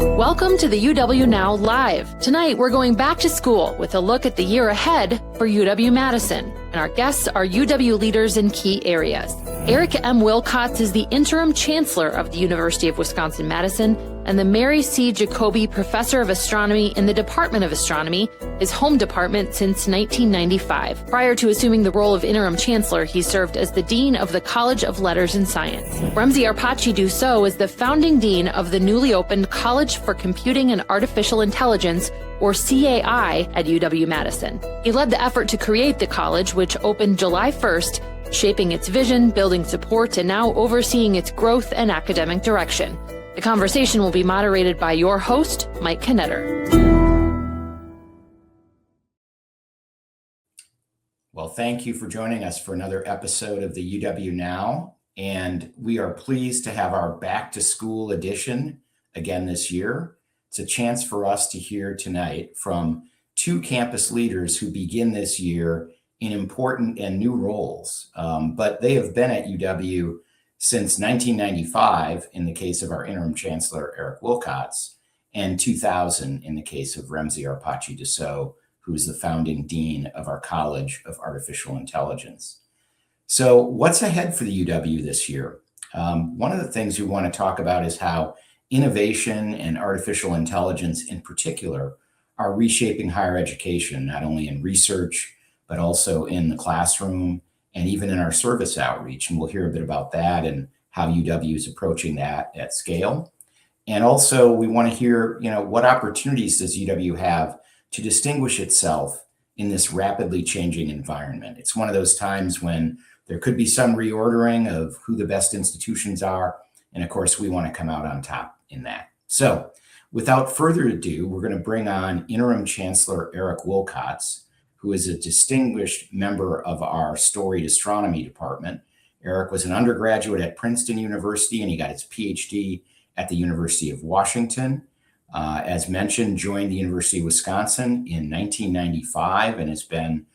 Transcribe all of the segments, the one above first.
Welcome to the UW Now Live. Tonight, we're going back to school with a look at the year ahead for UW-Madison. And our guests are UW leaders in key areas. Eric M. Wilcots is the interim chancellor of the University of Wisconsin-Madison and the Mary C. Jacoby Professor of Astronomy in the Department of Astronomy, his home department since 1995. Prior to assuming the role of interim chancellor, he served as the dean of the College of Letters and Science. Remzi Arpaci-Dusseau is the founding dean of the newly opened College for Computing and Artificial Intelligence, or CAI, at UW-Madison. He led the effort to create the college, which opened July 1st, shaping its vision, building support, and now overseeing its growth and academic direction. The conversation will be moderated by your host, Mike Knetter. Well, thank you for joining us for another episode of the UW Now. And we are pleased to have our back to school edition again this year. It's a chance for us to hear tonight from two campus leaders who begin this year in important and new roles. But they have been at UW since 1995 in the case of our interim chancellor, Eric Wilcots, and 2000 in the case of Remzi Arpaci-Dusseau, who is the founding dean of our College of Artificial Intelligence. So what's ahead for the UW this year? One of the things we want to talk about is how innovation and artificial intelligence in particular are reshaping higher education, not only in research, but also in the classroom and even in our service outreach. And we'll hear a bit about that and how UW is approaching that at scale. And also we want to hear, what opportunities does UW have to distinguish itself in this rapidly changing environment? It's one of those times when there could be some reordering of who the best institutions are. And of course, we want to come out on top in that. So without further ado, we're going to bring on interim chancellor Eric Wilcots, who is a distinguished member of our storied astronomy department. Eric was an undergraduate at Princeton University, and he got his PhD at the University of Washington. As mentioned, joined the University of Wisconsin in 1995 and has been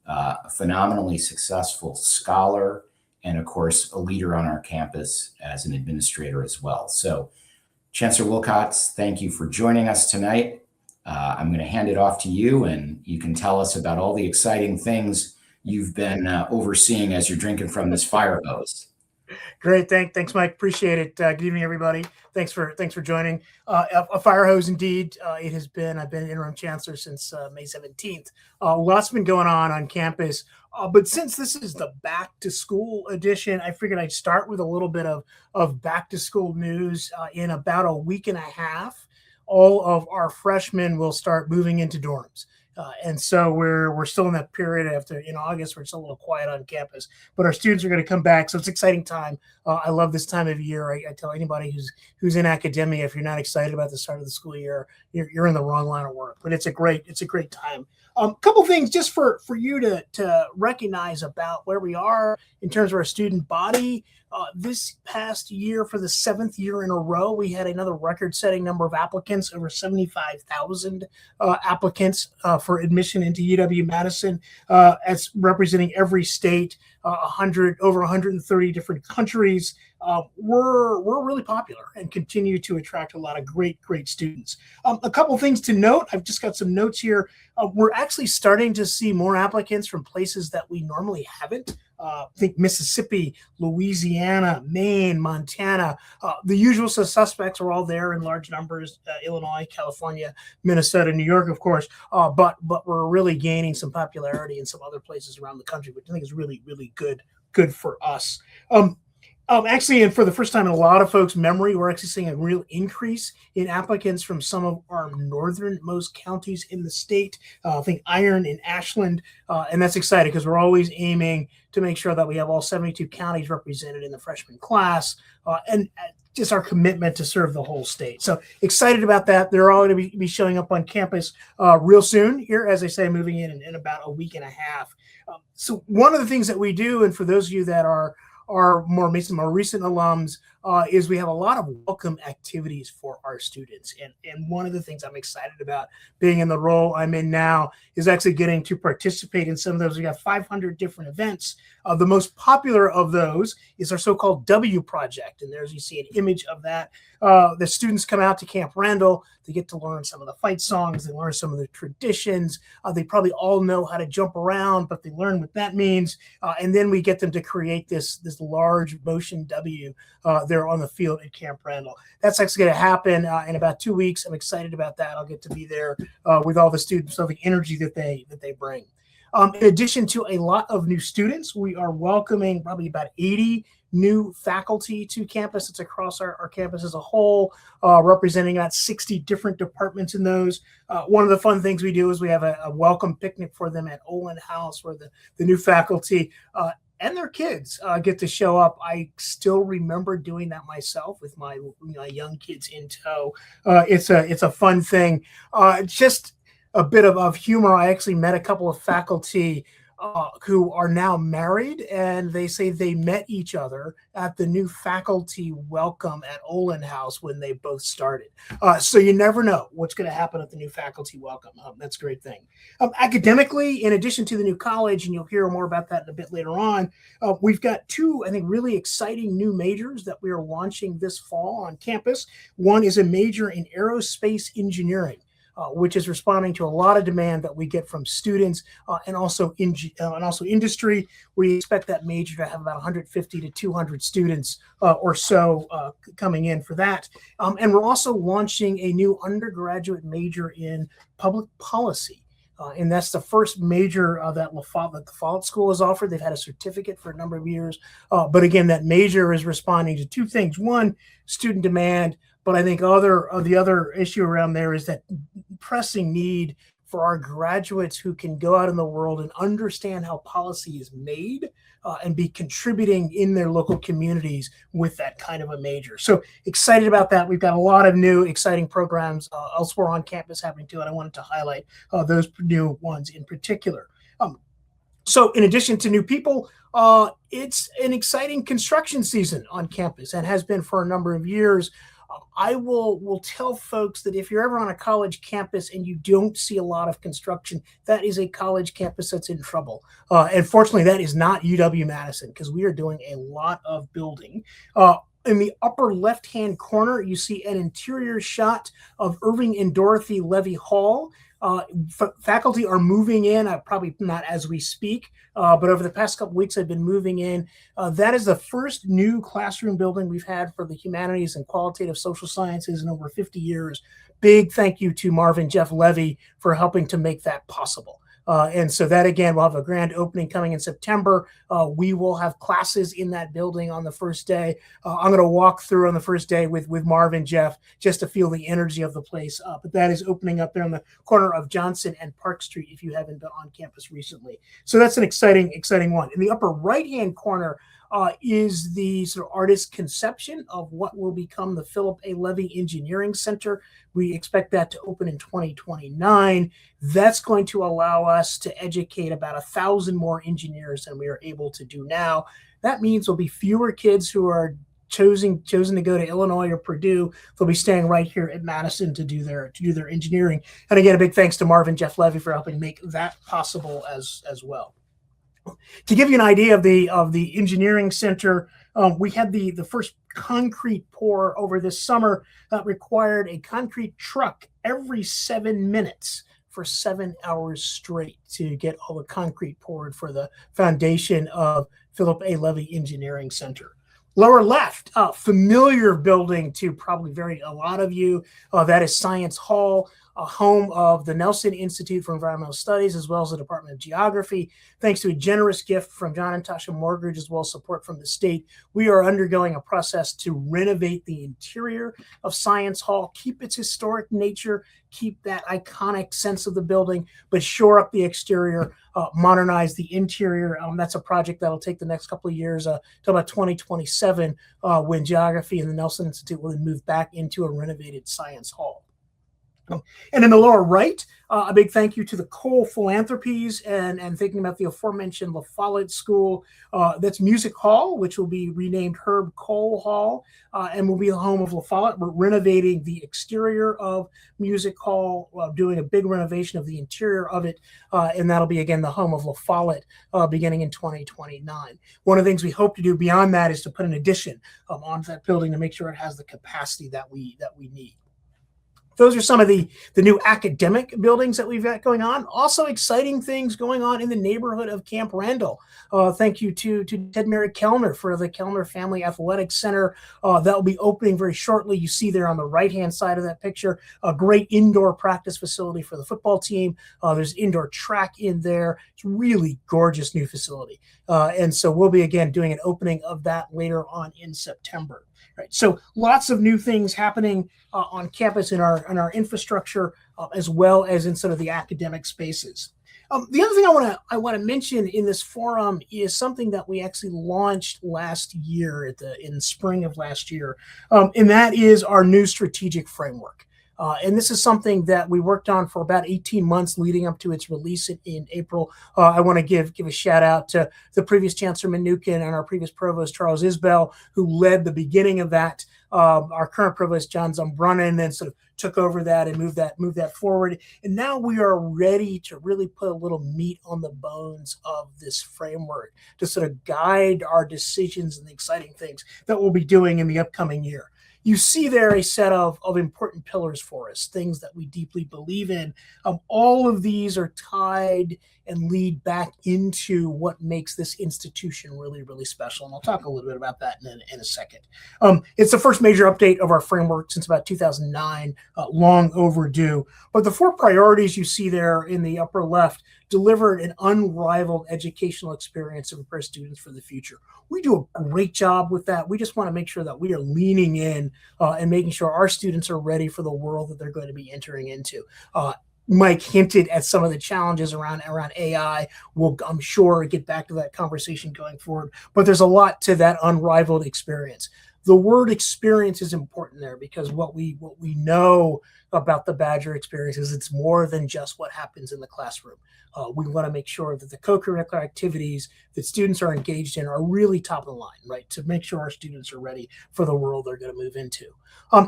a phenomenally successful scholar and, of course, a leader on our campus as an administrator as well. So, Chancellor Wilcots, thank you for joining us tonight. I'm going to hand it off to you, and you can tell us about all the exciting things you've been overseeing as you're drinking from this fire hose. Great, thanks, Mike. Appreciate it. Good evening, everybody. Thanks for joining. A fire hose, indeed. It has been. I've been interim chancellor since May 17th. Lots been going on campus. But since this is the back to school edition, I figured I'd start with a little bit of back to school news. In about a week and a half, all of our freshmen will start moving into dorms. And so we're still in that period in August, where it's a little quiet on campus, but our students are going to come back. So it's an exciting time. I love this time of year. I tell anybody who's in academia, if you're not excited about the start of the school year, you're in the wrong line of work, but it's a great time. Couple things just for you to recognize about where we are in terms of our student body. This past year, for the 7th year in a row, we had another record-setting number of applicants, over 75,000 applicants for admission into UW-Madison, as representing every state, over 130 different countries. We're really popular and continue to attract a lot of great students. A couple things to note. I've just got some notes here. We're actually starting to see more applicants from places that we normally haven't. Think Mississippi, Louisiana, Maine, Montana. The usual suspects are all there in large numbers: Illinois, California, Minnesota, New York, of course. But we're really gaining some popularity in some other places around the country, which I think is really good for us. Actually, and for the first time in a lot of folks' memory, we're actually seeing a real increase in applicants from some of our northernmost counties in the state. I think Iron and Ashland, and that's exciting because we're always aiming to make sure that we have all 72 counties represented in the freshman class, and just our commitment to serve the whole state. So excited about that. They're all going to be showing up on campus real soon here, as I say, moving in about a week and a half. So one of the things that we do, and for those of you that are some more recent alums, is we have a lot of welcome activities for our students. And one of the things I'm excited about being in the role I'm in now is actually getting to participate in some of those. We have 500 different events. The most popular of those is our so-called W Project. And there's, you see an image of that. The students come out to Camp Randall. They get to learn some of the fight songs. They learn some of the traditions. They probably all know how to jump around, but they learn what that means. And then we get them to create this large motion W there on the field at Camp Randall. That's actually going to happen in about 2 weeks. I'm excited about that. I'll get to be there with all the students, so the energy that they bring. In addition to a lot of new students, we are welcoming probably about 80 new faculty to campus. It's across our campus as a whole, representing about 60 different departments in those. One of the fun things we do is we have a welcome picnic for them at Olin House, where the new faculty and their kids get to show up. I still remember doing that myself with my young kids in tow. It's a fun thing. Just a bit of humor. I actually met a couple of faculty who are now married, and they say they met each other at the new faculty welcome at Olin House when they both started. So you never know what's going to happen at the new faculty welcome. That's a great thing. Academically, in addition to the new college, and you'll hear more about that in a bit later on, we've got two, I think, really exciting new majors that we are launching this fall on campus. One is a major in aerospace engineering, which is responding to a lot of demand that we get from students and also industry. We expect that major to have about 150 to 200 students or so coming in for that. And we're also launching a new undergraduate major in public policy. And that's the first major that the Follett School has offered. They've had a certificate for a number of years. But again, that major is responding to two things. One, student demand. But I think the other issue around there is that pressing need for our graduates who can go out in the world and understand how policy is made and be contributing in their local communities with that kind of a major. So excited about that. We've got a lot of new exciting programs elsewhere on campus happening too, and I wanted to highlight those new ones in particular. So in addition to new people, it's an exciting construction season on campus and has been for a number of years. I will tell folks that if you're ever on a college campus and you don't see a lot of construction, that is a college campus that's in trouble. And fortunately, that is not UW-Madison, because we are doing a lot of building. In the upper left-hand corner, you see an interior shot of Irving and Dorothy Levy Hall. Faculty are moving in, probably not as we speak, but over the past couple weeks, I've been moving in. That is the first new classroom building we've had for the humanities and qualitative social sciences in over 50 years. Big thank you to Marvin Jeff Levy for helping to make that possible. And so that, again, we'll have a grand opening coming in September. We will have classes in that building on the first day. I'm going to walk through on the first day with Marvin Jeff just to feel the energy of the place. But that is opening up there on the corner of Johnson and Park Street if you haven't been on campus recently. So that's an exciting one. In the upper right-hand corner is the sort of artist conception of what will become the Philip A. Levy Engineering Center. We expect that to open in 2029. That's going to allow us to educate about 1,000 more engineers than we are able to do now. That means there'll be fewer kids who are chosen to go to Illinois or Purdue. They'll be staying right here at Madison to do their engineering. And again, a big thanks to Marvin Jeff Levy for helping make that possible as well. To give you an idea of the engineering center, we had the first concrete pour over this summer that required a concrete truck every 7 minutes for 7 hours straight to get all the concrete poured for the foundation of Philip A. Levy Engineering Center. Lower left, familiar building to probably a lot of you, that is Science Hall, a home of the Nelson Institute for Environmental Studies, as well as the Department of Geography. Thanks to a generous gift from John and Tasha Mortgage, as well as support from the state, we are undergoing a process to renovate the interior of Science Hall, keep its historic nature, keep that iconic sense of the building, but shore up the exterior, modernize the interior. That's a project that'll take the next couple of years, till about 2027, when Geography and the Nelson Institute will move back into a renovated Science Hall. And in the lower right, a big thank you to the Cole Philanthropies and thinking about the aforementioned La Follette School. That's Music Hall, which will be renamed Herb Cole Hall and will be the home of La Follette. We're renovating the exterior of Music Hall, doing a big renovation of the interior of it, and that'll be, again, the home of La Follette beginning in 2029. One of the things we hope to do beyond that is to put an addition onto that building to make sure it has the capacity that we need. Those are some of the new academic buildings that we've got going on. Also exciting things going on in the neighborhood of Camp Randall. Thank you to Ted Mary Kellner for the Kellner Family Athletic Center. That will be opening very shortly. You see there on the right-hand side of that picture, a great indoor practice facility for the football team. There's indoor track in there. It's really gorgeous new facility. And so we'll be, again, doing an opening of that later on in September. Right. So lots of new things happening on campus in our infrastructure, as well as in sort of the academic spaces. The other thing I want to mention in this forum is something that we actually launched last year in spring of last year, and that is our new strategic framework. And this is something that we worked on for about 18 months leading up to its release in April. I want to give a shout out to the previous Chancellor Mnuchin and our previous Provost Charles Isbell, who led the beginning of that. Our current Provost John Zumbrunnan then sort of took over that and moved that forward. And now we are ready to really put a little meat on the bones of this framework to sort of guide our decisions and the exciting things that we'll be doing in the upcoming year. You see there a set of important pillars for us, things that we deeply believe in. All of these are tied and lead back into what makes this institution really, really special. And I'll talk a little bit about that in a second. It's the first major update of our framework since about 2009, long overdue. But the 4 priorities you see there in the upper left delivered an unrivaled educational experience to prepare students for the future. We do a great job with that. We just want to make sure that we are leaning in and making sure our students are ready for the world that they're going to be entering into. Mike hinted at some of the challenges around AI. We'll, I'm sure, get back to that conversation going forward. But there's a lot to that unrivaled experience. The word experience is important there because what we know about the Badger experience is it's more than just what happens in the classroom. We want to make sure that the co-curricular activities that students are engaged in are really top of the line, right? To make sure our students are ready for the world they're going to move into.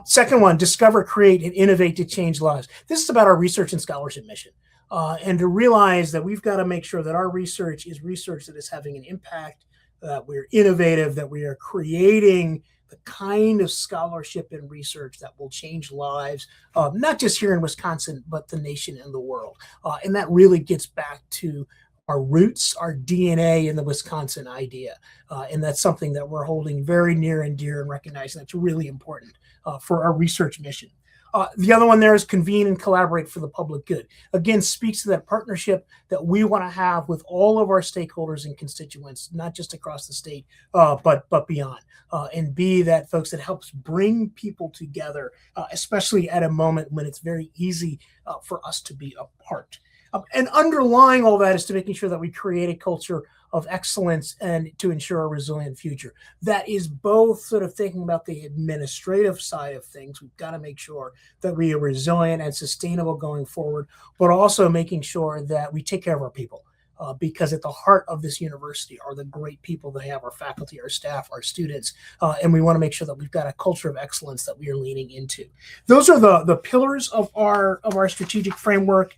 Second one, discover, create, and innovate to change lives. This is about our research and scholarship mission. And to realize that we've got to make sure that our research is research that is having an impact, that we're innovative, that we are creating the kind of scholarship and research that will change lives, not just here in Wisconsin, but the nation and the world. And that really gets back to our roots, our DNA in the Wisconsin idea. And that's something that we're holding very near and dear and recognizing that's really important for our research mission. The other one there is convene and collaborate for the public good. Again, speaks to that partnership that we want to have with all of our stakeholders and constituents, not just across the state, but beyond. And be that folks that helps bring people together, especially at a moment when it's very easy for us to be apart. And underlying all that is to making sure that we create a culture of excellence and to ensure a resilient future. That is both sort of thinking about the administrative side of things. We've got to make sure that we are resilient and sustainable going forward, but also making sure that we take care of our people. Because at the heart of this university are the great people that have, our faculty, our staff, our students, and we want to make sure that we've got a culture of excellence that we are leaning into. Those are the pillars of our strategic framework.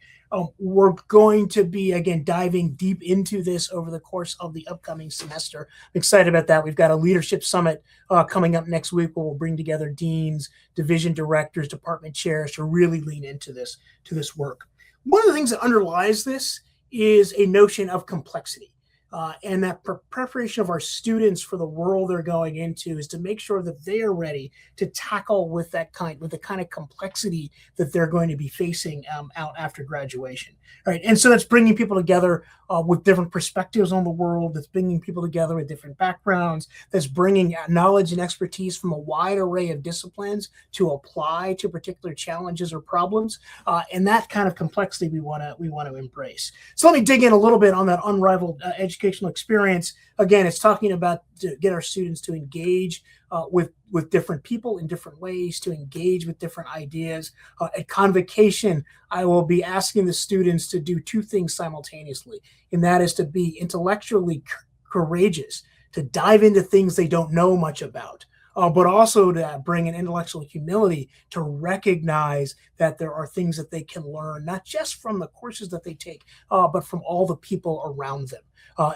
We're going to be, again, diving deep into this over the course of the upcoming semester. I'm excited about that. We've got a leadership summit coming up next week where we'll bring together deans, division directors, department chairs to really lean into this work. One of the things that underlies this is a notion of complexity. And that preparation of our students for the world they're going into is to make sure that they are ready to tackle with the kind of complexity that they're going to be facing out after graduation. Right. And so that's bringing people together with different perspectives on the world. That's bringing people together with different backgrounds. That's bringing knowledge and expertise from a wide array of disciplines to apply to particular challenges or problems. And that kind of complexity we want to embrace. So let me dig in a little bit on that unrivaled education educational experience, again, it's talking about to get our students to engage with different people in different ways, to engage with different ideas. At convocation, I will be asking the students to do two things simultaneously, and that is to be intellectually courageous, to dive into things they don't know much about, but also to bring an intellectual humility to recognize that there are things that they can learn, not just from the courses that they take, but from all the people around them.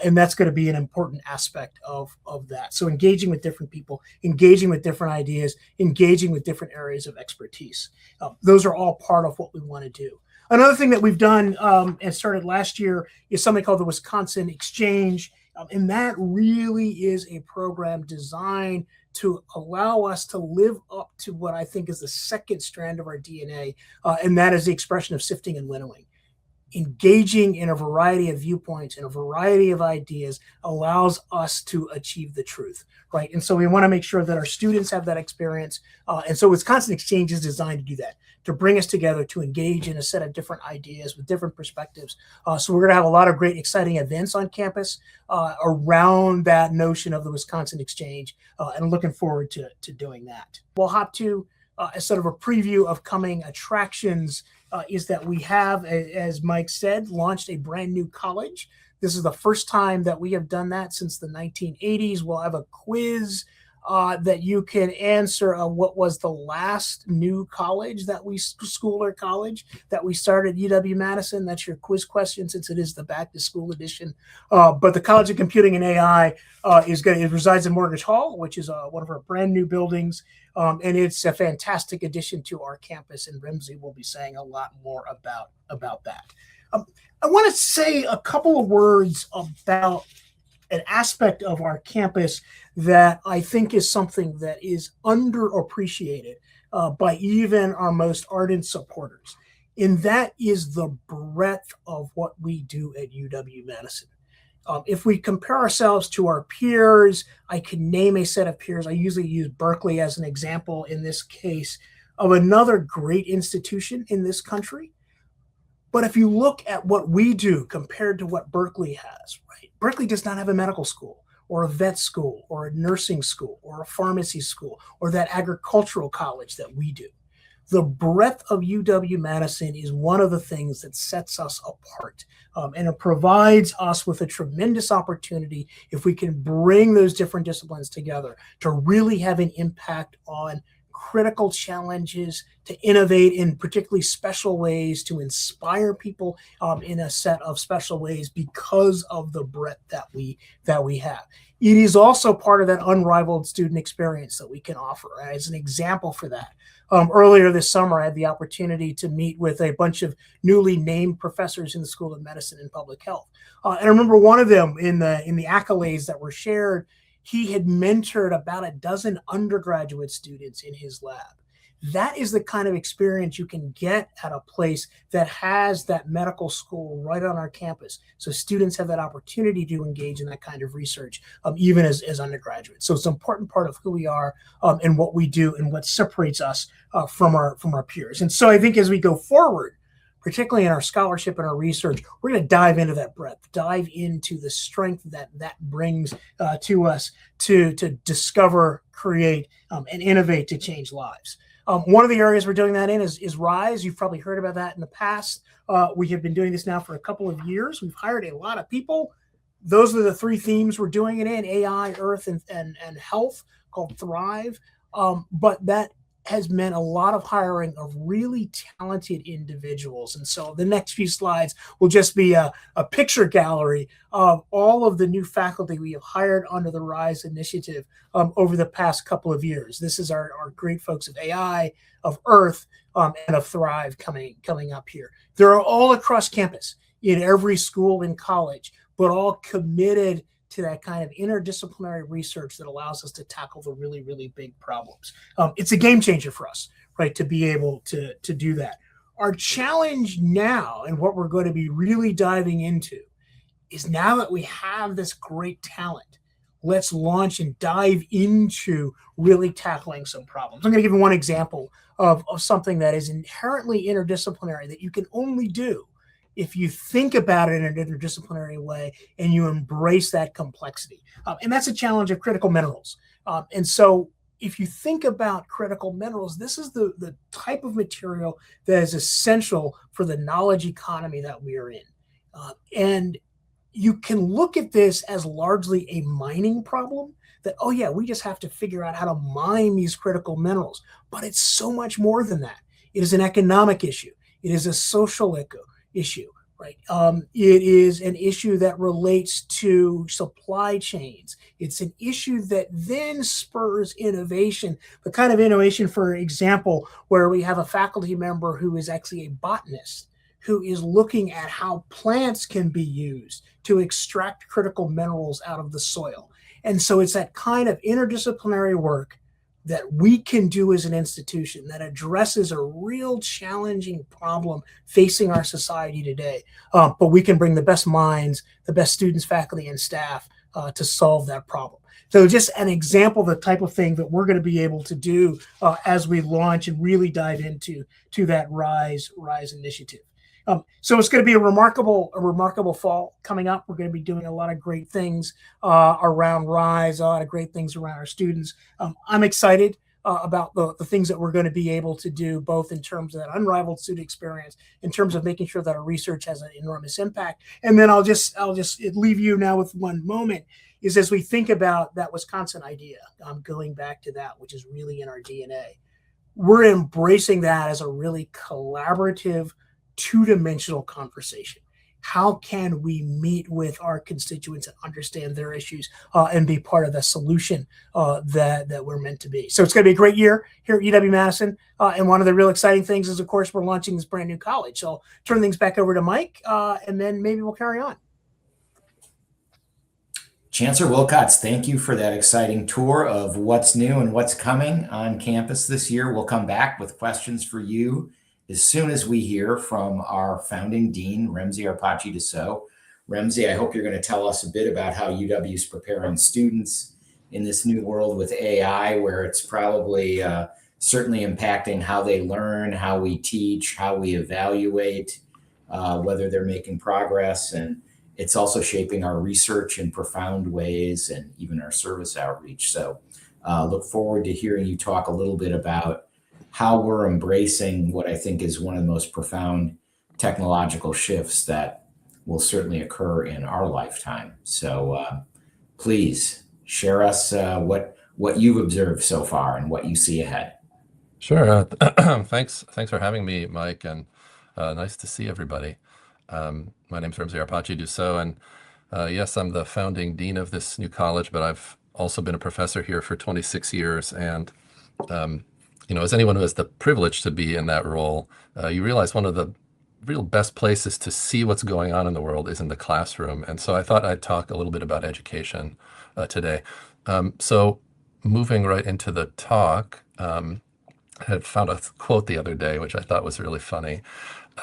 And that's going to be an important aspect of that. So engaging with different people, engaging with different ideas, engaging with different areas of expertise. Those are all part of what we want to do. Another thing that we've done and started last year is something called the Wisconsin Exchange. And that really is a program designed to allow us to live up to what I think is the second strand of our DNA, and that is the expression of sifting and winnowing. Engaging in a variety of viewpoints and a variety of ideas allows us to achieve the truth, right? And so we want to make sure that our students have that experience. And so Wisconsin Exchange is designed to do that, to bring us together, to engage in a set of different ideas with different perspectives. So we're going to have a lot of great, exciting events on campus around that notion of the Wisconsin Exchange, and I'm looking forward to doing that. We'll hop to as sort of a preview of coming attractions. Is that we have, as Mike said, launched a brand new college. This is the first time that we have done that since the 1980s. We'll have a quiz that you can answer what was the last new college that school or college that we started at UW-Madison. That's your quiz question, since it is the back to school edition. But the College of Computing and AI it resides in Mortgage Hall, which is one of our brand new buildings. And it's a fantastic addition to our campus, and Remzi will be saying a lot more about that. I want to say a couple of words about an aspect of our campus that I think is something that is underappreciated by even our most ardent supporters, and that is the breadth of what we do at UW-Madison. If we compare ourselves to our peers, I can name a set of peers. I usually use Berkeley as an example in this case of another great institution in this country. But if you look at what we do compared to what Berkeley has, right? Berkeley does not have a medical school or a vet school or a nursing school or a pharmacy school or that agricultural college that we do. The breadth of UW-Madison is one of the things that sets us apart. And it provides us with a tremendous opportunity, if we can bring those different disciplines together, to really have an impact on critical challenges, to innovate in particularly special ways, to inspire people in a set of special ways because of the breadth that we have. It is also part of that unrivaled student experience that we can offer. As an example for that, earlier this summer, I had the opportunity to meet with a bunch of newly named professors in the School of Medicine and Public Health. And I remember one of them in the accolades that were shared, he had mentored about a dozen undergraduate students in his lab. That is the kind of experience you can get at a place that has that medical school right on our campus. So students have that opportunity to engage in that kind of research, even as undergraduates. So it's an important part of who we are and what we do and what separates us from our peers. And so I think as we go forward, particularly in our scholarship and our research, we're going to dive into that breadth, dive into the strength that brings to us to discover, create, and innovate to change lives. One of the areas we're doing that in is RISE. You've probably heard about that in the past. We have been doing this now for a couple of years. We've hired a lot of people. Those are the three themes we're doing it in: AI, Earth, and health, called Thrive. But that has meant a lot of hiring of really talented individuals. And so the next few slides will just be a picture gallery of all of the new faculty we have hired under the RISE initiative over the past couple of years. This is our great folks of AI, of Earth, and of Thrive coming up here. They're all across campus in every school and college, but all committed to that kind of interdisciplinary research that allows us to tackle the really, really big problems. It's a game changer for us, right, to be able to do that. Our challenge now, and what we're going to be really diving into, is now that we have this great talent, let's launch and dive into really tackling some problems. I'm going to give you one example of something that is inherently interdisciplinary that you can only do if you think about it in an interdisciplinary way and you embrace that complexity. And that's a challenge of critical minerals. And so if you think about critical minerals, this is the type of material that is essential for the knowledge economy that we are in. And you can look at this as largely a mining problem that, oh yeah, we just have to figure out how to mine these critical minerals. But it's so much more than that. It is an economic issue. It is a social issue, right? It is an issue that relates to supply chains. It's an issue that then spurs innovation, the kind of innovation, for example, where we have a faculty member who is actually a botanist, who is looking at how plants can be used to extract critical minerals out of the soil. And so it's that kind of interdisciplinary work that we can do as an institution that addresses a real challenging problem facing our society today. But we can bring the best minds, the best students, faculty, and staff to solve that problem. So just an example of the type of thing that we're going to be able to do as we launch and really dive into that RISE initiative. So it's going to be a remarkable fall coming up. We're going to be doing a lot of great things around RISE, a lot of great things around our students. I'm excited about the things that we're going to be able to do, both in terms of that unrivaled student experience, in terms of making sure that our research has an enormous impact. And then I'll just leave you now with one moment, is as we think about that Wisconsin idea, going back to that, which is really in our DNA, we're embracing that as a really collaborative, two-dimensional conversation. How can we meet with our constituents and understand their issues and be part of the solution that we're meant to be? So it's going to be a great year here at UW-Madison. And one of the real exciting things is, of course, we're launching this brand new college. So I'll turn things back over to Mike, and then maybe we'll carry on. Chancellor Wilcots, thank you for that exciting tour of what's new and what's coming on campus this year. We'll come back with questions for you as soon as we hear from our founding dean, Remzi Arpaci-Dusseau. Remzi, I hope you're going to tell us a bit about how UW is preparing students in this new world with AI, where it's probably certainly impacting how they learn, how we teach, how we evaluate, whether they're making progress. And it's also shaping our research in profound ways and even our service outreach. So look forward to hearing you talk a little bit about how we're embracing what I think is one of the most profound technological shifts that will certainly occur in our lifetime. So please share us what you've observed so far and what you see ahead. Sure. Thanks for having me, Mike, and nice to see everybody. My name's Remzi Arpaci-Dusseau, and yes, I'm the founding dean of this new college, but I've also been a professor here for 26 years. And as anyone who has the privilege to be in that role, you realize one of the real best places to see what's going on in the world is in the classroom. And so I thought I'd talk a little bit about education today. So moving right into the talk, I had found a quote the other day, which I thought was really funny.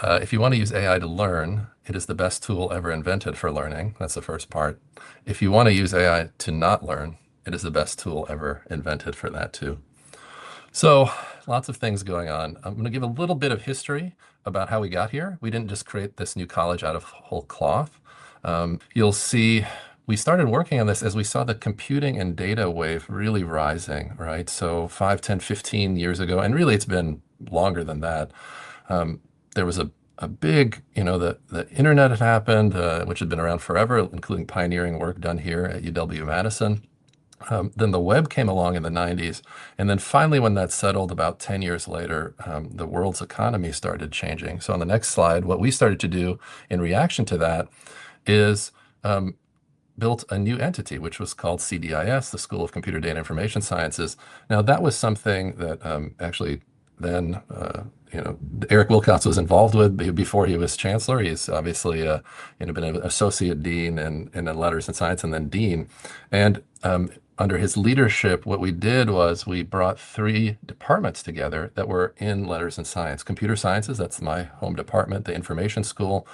If you want to use AI to learn, it is the best tool ever invented for learning. That's the first part. If you want to use AI to not learn, it is the best tool ever invented for that too. So lots of things going on. I'm going to give a little bit of history about how we got here. We didn't just create this new college out of whole cloth. You'll see we started working on this as we saw the computing and data wave really rising, right? So 5, 10, 15 years ago, and really it's been longer than that. There was a big, the internet had happened, which had been around forever, including pioneering work done here at UW-Madison. Then the web came along in the 90s. And then finally, when that settled about 10 years later, the world's economy started changing. So on the next slide, what we started to do in reaction to that is built a new entity, which was called CDIS, the School of Computer Data Information Sciences. Now, that was something that actually then, Eric Wilcots was involved with before he was chancellor. He's obviously been an associate dean in letters and science and then dean. And under his leadership, what we did was we brought 3 departments together that were in letters and science. Computer sciences, that's my home department. The information school,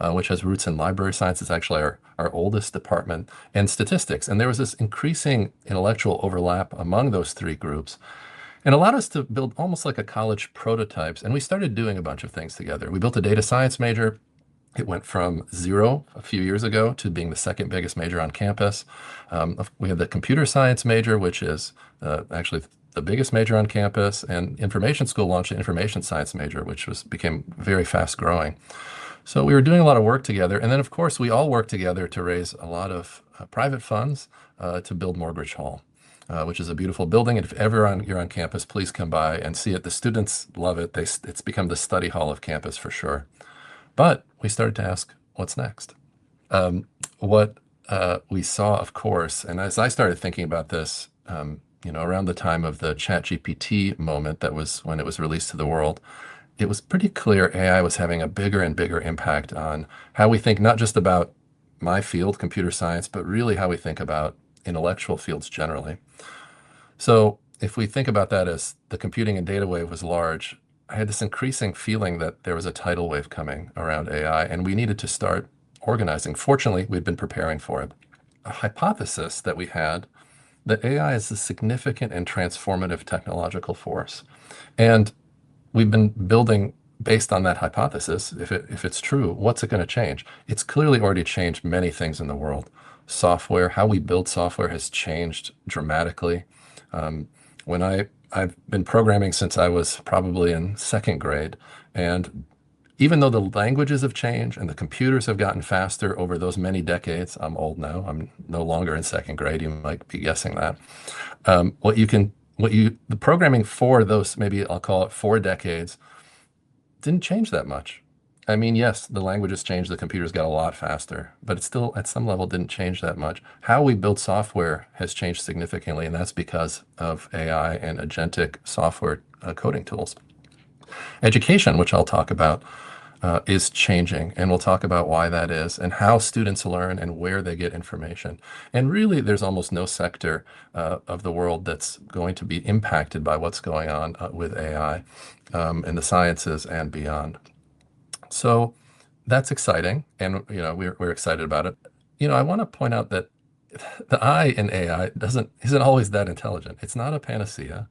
which has roots in library science, is actually our oldest department, and statistics. And there was this increasing intellectual overlap among those 3 groups, and allowed us to build almost like a college prototypes. And we started doing a bunch of things together. We built a data science major. It went from 0 a few years ago to being the second biggest major on campus. We have the computer science major, which is actually the biggest major on campus, and information school launched an information science major, which became very fast growing. So we were doing a lot of work together. And then, of course, we all worked together to raise a lot of private funds to build Morgridge Hall, which is a beautiful building. And if ever you're on campus, please come by and see it. The students love it. It's become the study hall of campus for sure. But we started to ask, what's next? What we saw, of course, and as I started thinking about this, around the time of the ChatGPT moment, that was when it was released to the world, it was pretty clear AI was having a bigger and bigger impact on how we think, not just about my field, computer science, but really how we think about intellectual fields generally. So if we think about that as the computing and data wave was large, I had this increasing feeling that there was a tidal wave coming around AI, and we needed to start organizing. Fortunately, we'd been preparing for it. A hypothesis that we had that AI is a significant and transformative technological force. And we've been building based on that hypothesis. If it's true, what's it going to change? It's clearly already changed many things in the world. Software, how we build software has changed dramatically. When I've been programming since I was probably in second grade, and even though the languages have changed and the computers have gotten faster over those many decades, I'm old now, I'm no longer in second grade, you might be guessing that. The programming for those, maybe I'll call it 4 decades, didn't change that much. I mean, yes, the languages changed, the computers got a lot faster, but it still, at some level, didn't change that much. How we build software has changed significantly, and that's because of AI and agentic software coding tools. Education, which I'll talk about, is changing, and we'll talk about why that is and how students learn and where they get information. And really, there's almost no sector of the world that's going to be impacted by what's going on with AI in the sciences and beyond. So that's exciting, and we're excited about it. I want to point out that the I in AI isn't always that intelligent. It's not a panacea.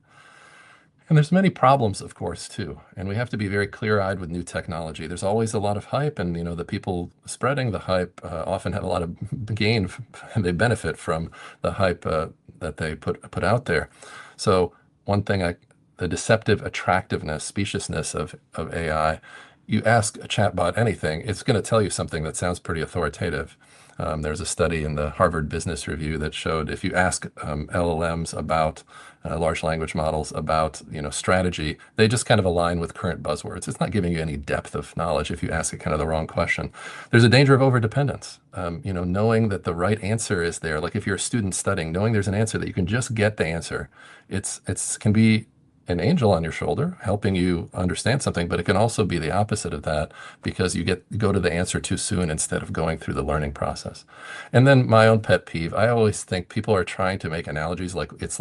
And there's many problems, of course, too. And we have to be very clear-eyed with new technology. There's always a lot of hype, and the people spreading the hype often have a lot of gain, and they benefit from the hype that they put out there. So one thing, the deceptive attractiveness, speciousness of AI. You ask a chatbot anything, it's going to tell you something that sounds pretty authoritative. There's a study in the Harvard Business Review that showed if you ask LLMs about large language models about strategy, they just kind of align with current buzzwords. It's not giving you any depth of knowledge if you ask it kind of the wrong question. There's a danger of overdependence. Knowing that the right answer is there. Like if you're a student studying, knowing there's an answer that you can just get the answer, it can be an angel on your shoulder helping you understand something, but it can also be the opposite of that because you go to the answer too soon instead of going through the learning process. And then my own pet peeve, I always think people are trying to make analogies like this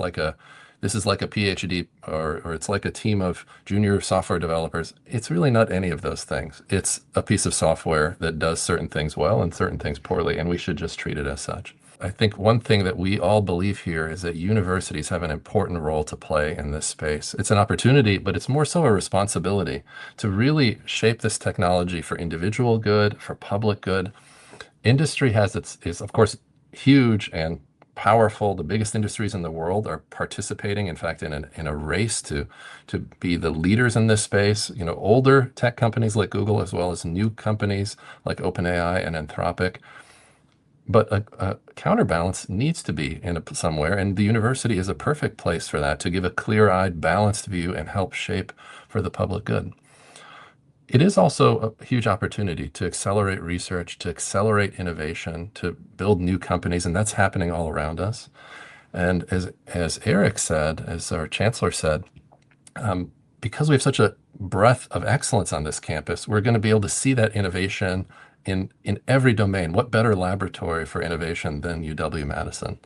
is like a PhD or it's like a team of junior software developers. It's really not any of those things. It's a piece of software that does certain things well and certain things poorly, and we should just treat it as such. I think one thing that we all believe here is that universities have an important role to play in this space. It's an opportunity, but it's more so a responsibility to really shape this technology for individual good, for public good. Industry is of course huge and powerful. The biggest industries in the world are participating, in fact, in a race to be the leaders in this space. Older tech companies like Google, as well as new companies like OpenAI and Anthropic. But a counterbalance needs to be somewhere, and the university is a perfect place for that, to give a clear-eyed, balanced view and help shape for the public good. It is also a huge opportunity to accelerate research, to accelerate innovation, to build new companies, and that's happening all around us. And as Eric said, as our Chancellor said, because we have such a breadth of excellence on this campus, we're going to be able to see that innovation in every domain. What better laboratory for innovation than UW-Madison?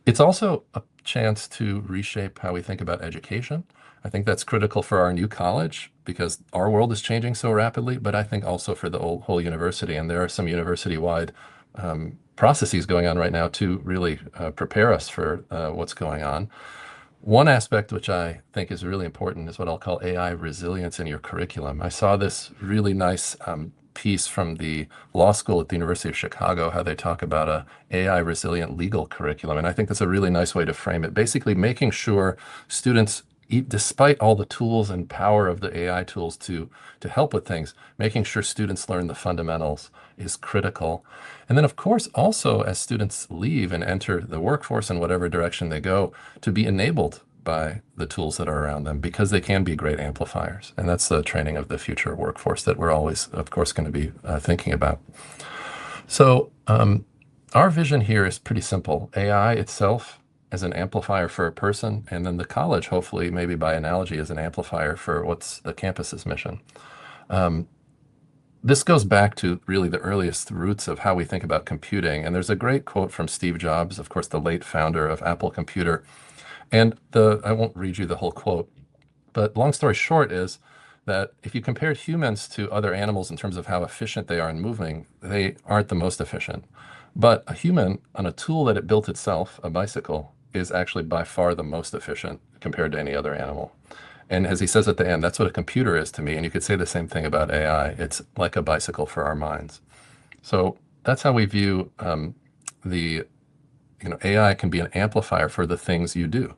It's also a chance to reshape how we think about education. I think that's critical for our new college because our world is changing so rapidly, but I think also for the whole university. And there are some university-wide processes going on right now to really prepare us for what's going on. One aspect which I think is really important is what I'll call AI resilience in your curriculum. I saw this really nice piece from the law school at the University of Chicago, how they talk about a AI resilient legal curriculum. And I think that's a really nice way to frame it. Basically making sure students, despite all the tools and power of the AI tools to help with things, making sure students learn the fundamentals is critical. And then, of course, also as students leave and enter the workforce in whatever direction they go, to be enabled by the tools that are around them, because they can be great amplifiers. And that's the training of the future workforce that we're always, of course, going to be thinking about. So our vision here is pretty simple. AI itself as an amplifier for a person, and then the college, hopefully, maybe by analogy, as an amplifier for what's the campus's mission. This goes back to really the earliest roots of how we think about computing. And there's a great quote from Steve Jobs, of course, the late founder of Apple Computer. And I won't read you the whole quote, but long story short is that if you compared humans to other animals in terms of how efficient they are in moving, they aren't the most efficient. But a human on a tool that it built itself, a bicycle, is actually by far the most efficient compared to any other animal. And as he says at the end, that's what a computer is to me. And you could say the same thing about AI. It's like a bicycle for our minds. So that's how we view AI can be an amplifier for the things you do.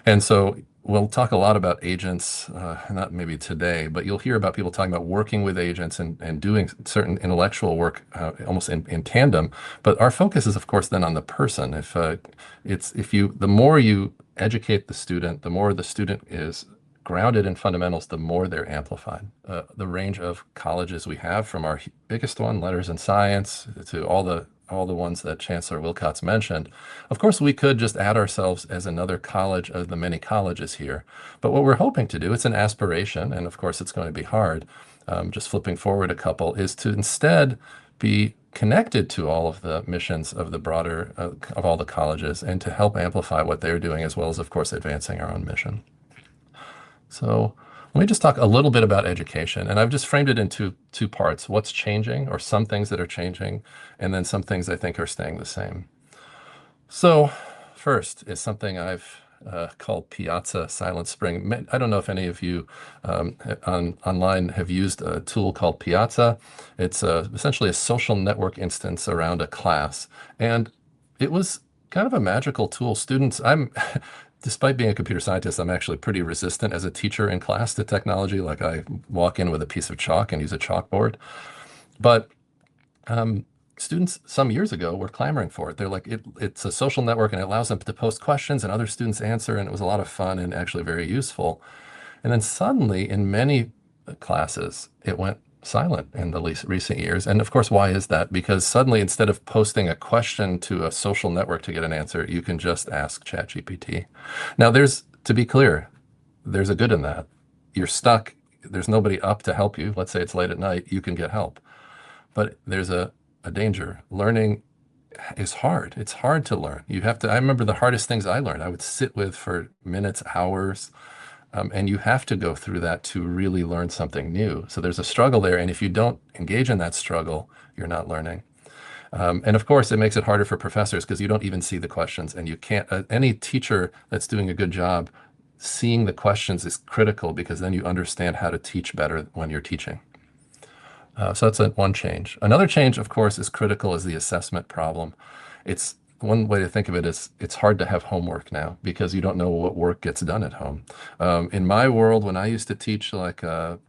And so we'll talk a lot about agents, not maybe today, but you'll hear about people talking about working with agents and doing certain intellectual work almost in tandem. But our focus is, of course, then on the person. The more you educate the student, the more the student is grounded in fundamentals, the more they're amplified. The range of colleges we have, from our biggest one, letters and science, to all the ones that Chancellor Wilcots mentioned. Of course, we could just add ourselves as another college of the many colleges here. But what we're hoping to do, it's an aspiration, and of course it's going to be hard, just flipping forward a couple, is to instead be connected to all of the missions of the broader, of all the colleges, and to help amplify what they're doing, as well as, of course, advancing our own mission. So let me just talk a little bit about education. And I've just framed it into two parts: what's changing, or some things that are changing, and then some things I think are staying the same. So first is something I've called Piazza Silent Spring. I don't know if any of you online have used a tool called Piazza. It's essentially a social network instance around a class. And it was kind of a magical tool. Despite being a computer scientist, I'm actually pretty resistant as a teacher in class to technology. Like, I walk in with a piece of chalk and use a chalkboard. But students some years ago were clamoring for it. They're like, it's a social network and it allows them to post questions and other students answer. And it was a lot of fun and actually very useful. And then suddenly in many classes, it went silent in the recent years. And of course, why is that? Because suddenly, instead of posting a question to a social network to get an answer, you can just ask ChatGPT. Now, to be clear, there's a good in that. You're stuck. There's nobody up to help you. Let's say it's late at night, you can get help. But there's a danger. Learning is hard. It's hard to learn. I remember the hardest things I learned, I would sit with for minutes, hours, and you have to go through that to really learn something new. So there's a struggle there. And if you don't engage in that struggle, you're not learning. And of course, it makes it harder for professors because you don't even see the questions, and you can't, any teacher that's doing a good job, seeing the questions is critical, because then you understand how to teach better when you're teaching. So that's one change. Another change, of course, is critical, is the assessment problem. It's one way to think of it is it's hard to have homework now because you don't know what work gets done at home. In my world, when I used to teach like a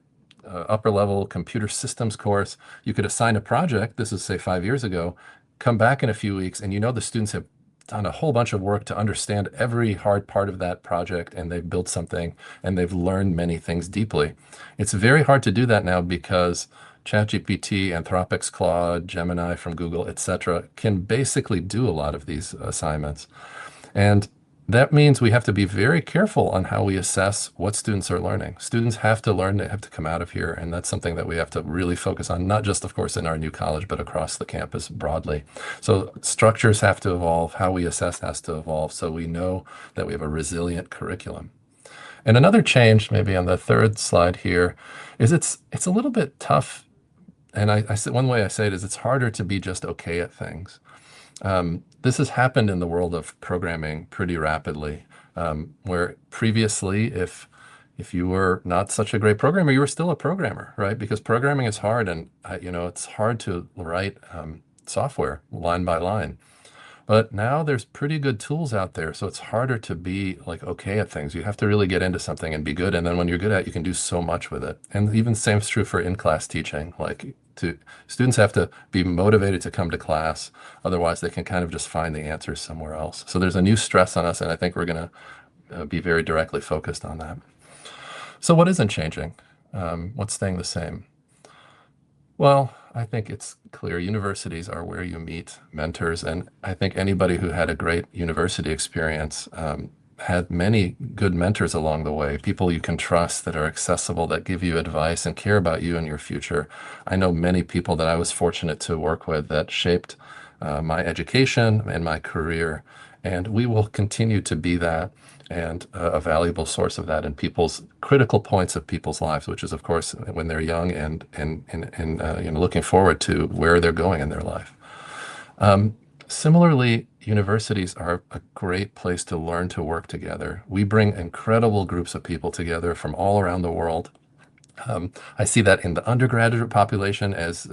upper level computer systems course, you could assign a project. This is, say, 5 years ago, come back in a few weeks, and the students have done a whole bunch of work to understand every hard part of that project, and they've built something, and they've learned many things deeply. It's very hard to do that now because ChatGPT, Anthropic's Claude, Gemini from Google, etc., can basically do a lot of these assignments. And that means we have to be very careful on how we assess what students are learning. Students have to learn, they have to come out of here, and that's something that we have to really focus on, not just, of course, in our new college, but across the campus broadly. So structures have to evolve, how we assess has to evolve, so we know that we have a resilient curriculum. And another change, maybe on the third slide here, is it's a little bit tough. And one way I say it is it's harder to be just okay at things. This has happened in the world of programming pretty rapidly, where previously, if if you were not such a great programmer, you were still a programmer, right? Because programming is hard, and it's hard to write software line by line. But now there's pretty good tools out there, so it's harder to be like okay at things. You have to really get into something and be good, and then when you're good at it, you can do so much with it. And even the same is true for in-class teaching. Students have to be motivated to come to class, otherwise they can kind of just find the answers somewhere else. So there's a new stress on us, and I think we're going to be very directly focused on that. So what isn't changing? What's staying the same? Well, I think it's clear universities are where you meet mentors, and I think anybody who had a great university experience had many good mentors along the way, people you can trust that are accessible, that give you advice and care about you and your future. I know many people that I was fortunate to work with that shaped my education and my career, and we will continue to be that and a valuable source of that in people's critical points of people's lives, which is, of course, when they're young and looking forward to where they're going in their life. Similarly, universities are a great place to learn to work together. We bring incredible groups of people together from all around the world. I see that in the undergraduate population, as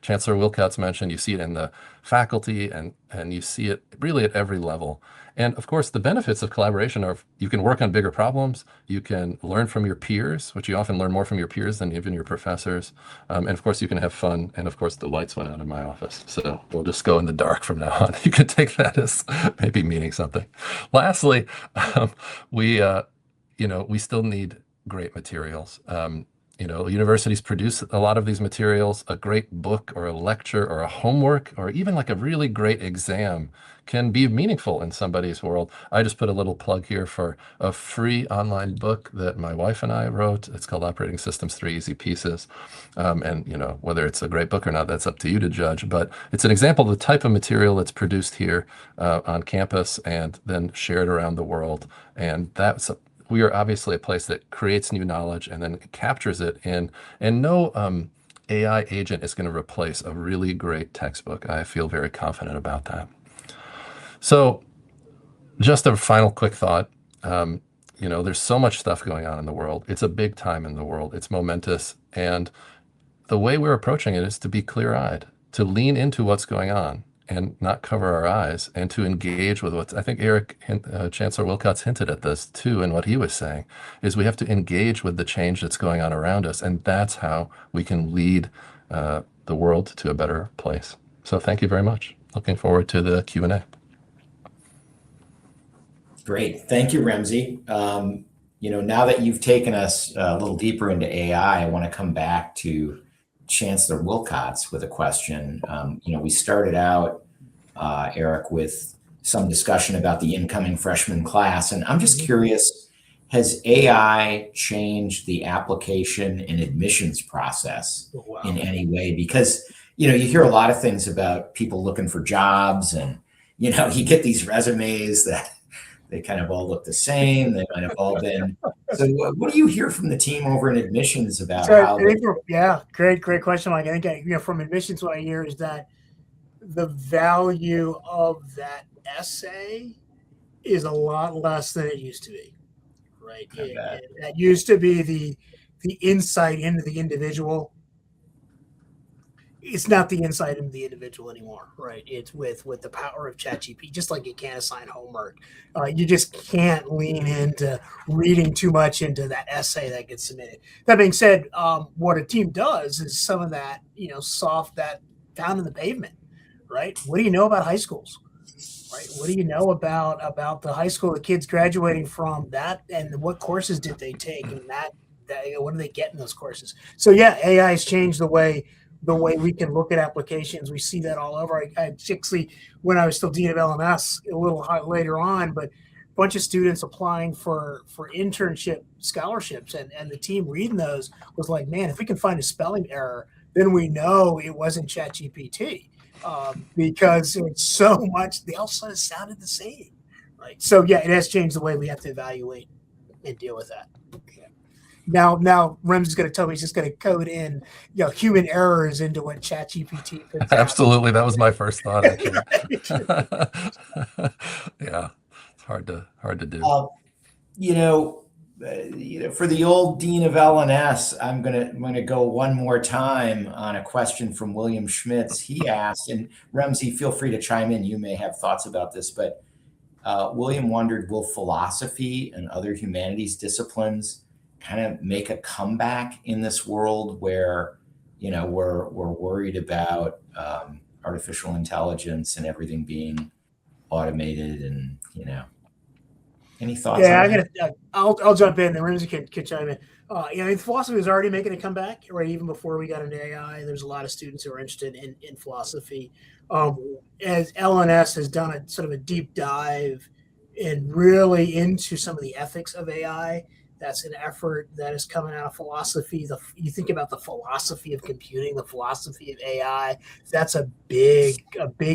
Chancellor Wilcots mentioned. You see it in the faculty, and you see it really at every level. And of course, the benefits of collaboration are you can work on bigger problems, you can learn from your peers, which you often learn more from your peers than even your professors. And of course, you can have fun. And of course, the lights went out in my office, so we'll just go in the dark from now on. You could take that as maybe meaning something. Lastly, we still need great materials. Universities produce a lot of these materials. A great book or a lecture or a homework or even like a really great exam can be meaningful in somebody's world. I just put a little plug here for a free online book that my wife and I wrote. It's called Operating Systems, 3 Easy Pieces. And whether it's a great book or not, that's up to you to judge. But it's an example of the type of material that's produced here on campus and then shared around the world. And we are obviously a place that creates new knowledge and then captures it and no AI agent is going to replace a really great textbook. I feel very confident about that. So just a final quick thought. There's so much stuff going on in the world. It's a big time in the world. It's momentous. And the way we're approaching it is to be clear-eyed, to lean into what's going on and not cover our eyes, and to engage with I think Chancellor Wilcots hinted at this too in what he was saying, is we have to engage with the change that's going on around us, and that's how we can lead the world to a better place. So thank you very much. Looking forward to the Q&A. Great. Thank you, Remzi. Now that you've taken us a little deeper into AI, I want to come back to Chancellor Wilcots with a question. We started out, Eric, with some discussion about the incoming freshman class, and I'm just curious, has AI changed the application and admissions process in any way? Because, you hear a lot of things about people looking for jobs, and, you get these resumes that they kind of all look the same. They might have all been. So what do you hear from the team over in admissions about how? Yeah, great question, Mike. I think, from admissions, what I hear is that the value of that essay is a lot less than it used to be, right? That used to be the insight into the individual. It's not the insight into the individual anymore, right? It's with the power of ChatGPT, just like you can't assign homework. You just can't lean into reading too much into that essay that gets submitted. That being said, what a team does is some of that, soft that down in the pavement, right? What do you know about high schools, right? What do you know about the high school the kids graduating from that, and what courses did they take, and that what do they get in those courses? So yeah, AI has changed the way we can look at applications. We see that all over. I particularly, when I was still dean of LMS a little later on, but a bunch of students applying for internship scholarships, and the team reading those was like, man, if we can find a spelling error, then we know it wasn't ChatGPT, because it's so much, they all sort of sounded the same, right? So yeah, it has changed the way we have to evaluate and deal with that. Now Remzi's going to tell me he's just going to code in, human errors into what ChatGPT puts out. Absolutely, that was my first thought. Actually, yeah, it's hard to do. for the old dean of LNS, I'm gonna go one more time on a question from William Schmitz. He asked, and Remzi, feel free to chime in. You may have thoughts about this, but William wondered, will philosophy and other humanities disciplines kind of make a comeback in this world where, we're worried about artificial intelligence and everything being automated, and any thoughts? Yeah, on that? I'll jump in, and Remzi can chime in. Philosophy was already making a comeback, right? Even before we got into AI, there's a lot of students who are interested in philosophy. As LNS has done a sort of a deep dive and really into some of the ethics of AI. That's an effort that is coming out of philosophy. You think about the philosophy of computing, the philosophy of AI. That's a big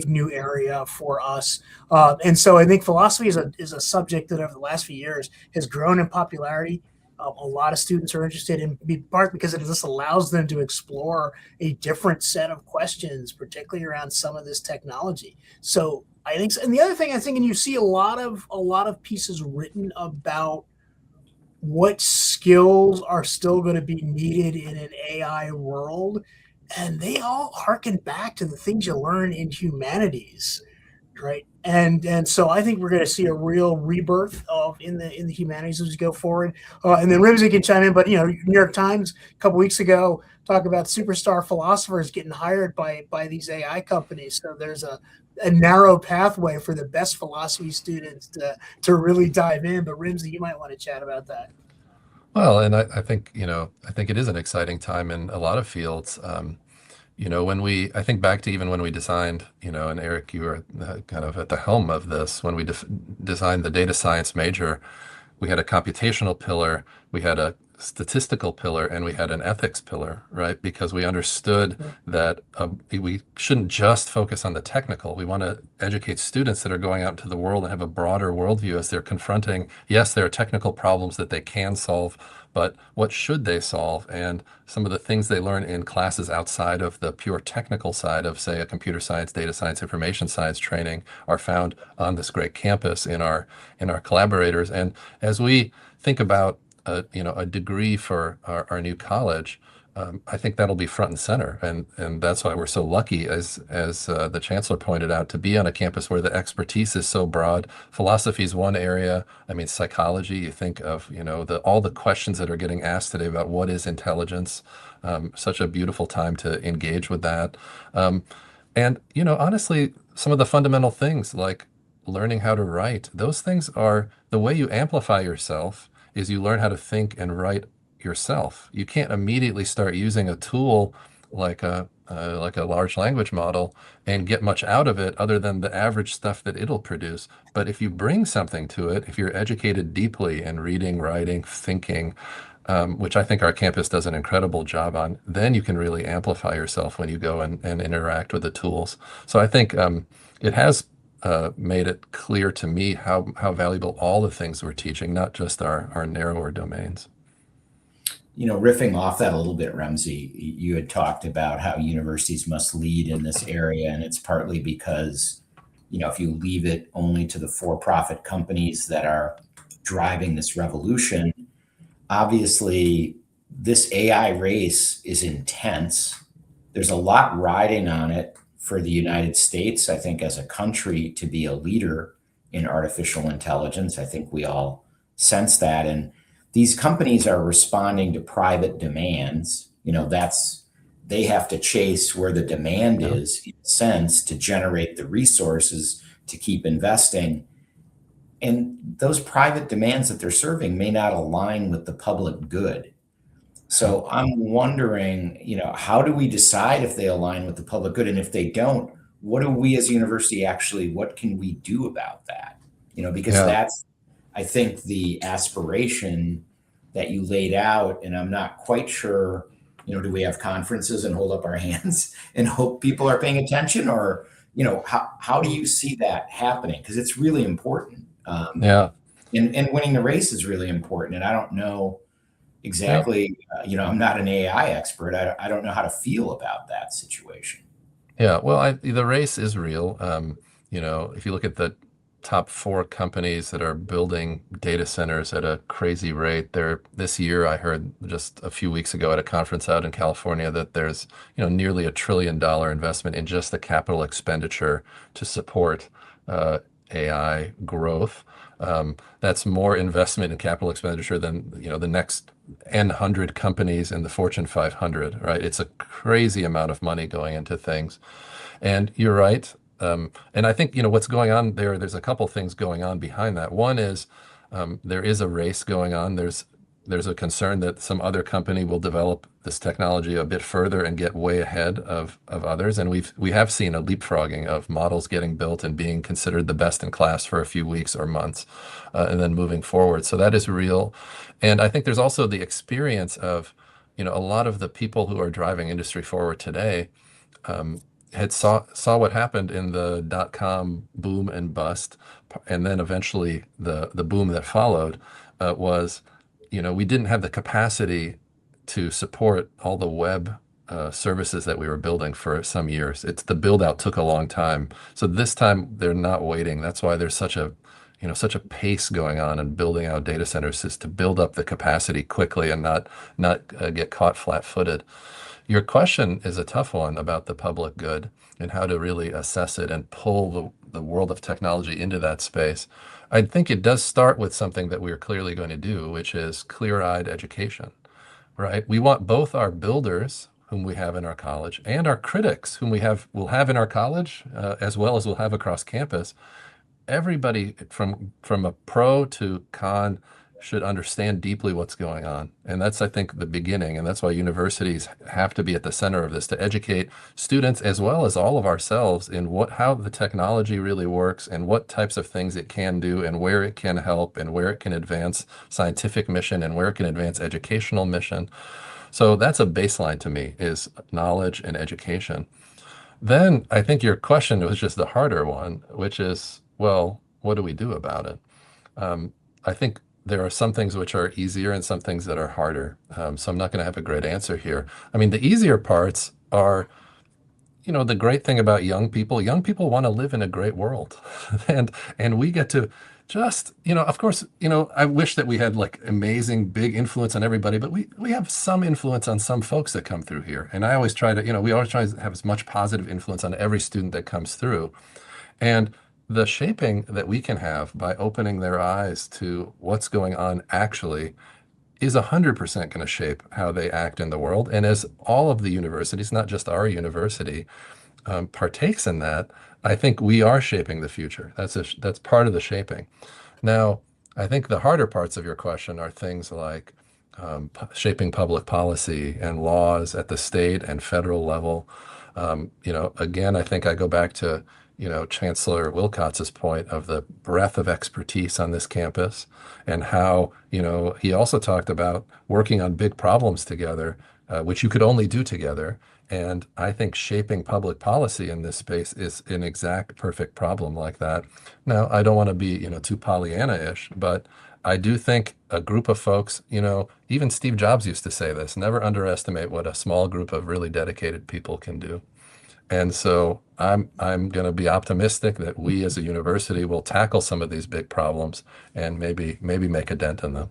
new area for us. And so I think philosophy is a subject that over the last few years has grown in popularity. A lot of students are interested in part because this allows them to explore a different set of questions, particularly around some of this technology. So I think, and the other thing I think, and you see a lot of pieces written about what skills are still going to be needed in an AI world, and they all harken back to the things you learn in humanities, right? And so I think we're going to see a real rebirth in the humanities as we go forward. And then Remzi can chime in, but New York Times a couple weeks ago talked about superstar philosophers getting hired by these AI companies. So there's a narrow pathway for the best philosophy students to really dive in. But Remzi, you might want to chat about that. Well, and I think it is an exciting time in a lot of fields. I think back to even when we designed, and Eric, you were kind of at the helm of this, when we designed the data science major, we had a computational pillar, we had a statistical pillar, and we had an ethics pillar, right? Because we understood that we shouldn't just focus on the technical. We want to educate students that are going out into the world and have a broader worldview as they're confronting, yes, there are technical problems that they can solve, but what should they solve? And some of the things they learn in classes outside of the pure technical side of, say, a computer science, data science, information science training are found on this great campus in our collaborators. And as we think about a degree for our new college, I think that'll be front and center, and that's why we're so lucky, as the Chancellor pointed out, to be on a campus where the expertise is so broad. Philosophy is one area. I mean, psychology. You think of all the questions that are getting asked today about what is intelligence. Such a beautiful time to engage with that, and honestly, some of the fundamental things like learning how to write. Those things are the way you amplify yourself. Is you learn how to think and write yourself. You can't immediately start using a tool like a large language model and get much out of it other than the average stuff that it'll produce. But if you bring something to it, if you're educated deeply in reading, writing, thinking, which I think our campus does an incredible job on, then you can really amplify yourself when you go and interact with the tools. So I think it has made it clear to me how valuable all the things we're teaching, not just our narrower domains. Riffing off that a little bit, Remzi, you had talked about how universities must lead in this area, and it's partly because, if you leave it only to the for-profit companies that are driving this revolution, obviously this AI race is intense. There's a lot riding on it for the United States, I think, as a country, to be a leader in artificial intelligence. I think we all sense that. And these companies are responding to private demands. They have to chase where the demand is, in a sense, to generate the resources to keep investing. And those private demands that they're serving may not align with the public good. So I'm wondering, how do we decide if they align with the public good? And if they don't, what do we as a university what can we do about that? Because that's, I think, the aspiration that you laid out. And I'm not quite sure, do we have conferences and hold up our hands and hope people are paying attention? Or, how do you see that happening? Because it's really important. And winning the race is really important. And I don't know exactly, I'm not an AI expert. I don't know how to feel about that situation. Yeah, well, the race is real. If you look at the top 4 companies that are building data centers at a crazy rate. This year, I heard just a few weeks ago at a conference out in California that there's, nearly $1 trillion investment in just the capital expenditure to support AI growth. That's more investment in capital expenditure than, the next N 100 companies in the Fortune 500, right? It's a crazy amount of money going into things. And you're right. And I think, what's going on there's a couple things going on behind that. One is there is a race going on. There's a concern that some other company will develop this technology a bit further and get way ahead of others. And we have seen a leapfrogging of models getting built and being considered the best in class for a few weeks or months, and then moving forward. So that is real. And I think there's also the experience of, a lot of the people who are driving industry forward today had saw what happened in the dot-com boom and bust, and then eventually the boom that followed was, we didn't have the capacity to support all the web services that we were building for some years. The build out took a long time. So this time they're not waiting. That's why there's such a pace going on in building out data centers, is to build up the capacity quickly and not get caught flat-footed. Your question is a tough one about the public good and how to really assess it and pull the world of technology into that space. I think it does start with something that we're clearly going to do, which is clear-eyed education, right? We want both our builders, whom we have in our college, and our critics, whom we'll have in our college, as well as we'll have across campus. Everybody from a pro to con should understand deeply what's going on. And that's, I think, the beginning. And that's why universities have to be at the center of this, to educate students as well as all of ourselves in how the technology really works and what types of things it can do and where it can help and where it can advance scientific mission and where it can advance educational mission. So that's a baseline to me, is knowledge and education. Then I think your question was just the harder one, which is, well, what do we do about it? I think there are some things which are easier and some things that are harder. So I'm not going to have a great answer here. I mean, the easier parts are, the great thing about young people want to live in a great world. and we get to just, of course, I wish that we had like amazing big influence on everybody, but we have some influence on some folks that come through here. And I always try to, we always try to have as much positive influence on every student that comes through. And the shaping that we can have by opening their eyes to what's going on actually is 100% going to shape how they act in the world. And as all of the universities, not just our university, partakes in that, I think we are shaping the future. That's part of the shaping. Now, I think the harder parts of your question are things like shaping public policy and laws at the state and federal level. Again, I think I go back to Chancellor Wilcots' point of the breadth of expertise on this campus, and how, he also talked about working on big problems together, which you could only do together. And I think shaping public policy in this space is an exact perfect problem like that. Now, I don't want to be, too Pollyanna-ish, but I do think a group of folks, even Steve Jobs used to say this, never underestimate what a small group of really dedicated people can do. And so I'm going to be optimistic that we as a university will tackle some of these big problems and maybe make a dent in them.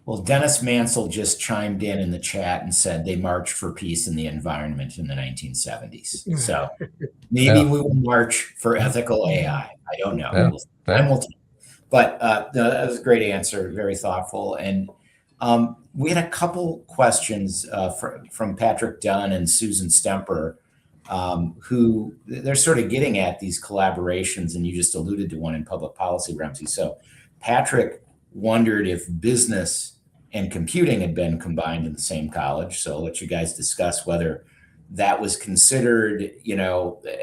Well, Dennis Mansell just chimed in the chat and said they marched for peace in the environment in the 1970s. So maybe we will march for ethical AI. I don't know. Time will tell. But that was a great answer, very thoughtful. And we had a couple questions from Patrick Dunn and Susan Stemper, who they're sort of getting at these collaborations, and you just alluded to one in public policy, Remzi. So Patrick wondered if business and computing had been combined in the same college. So I'll let you guys discuss whether that was considered,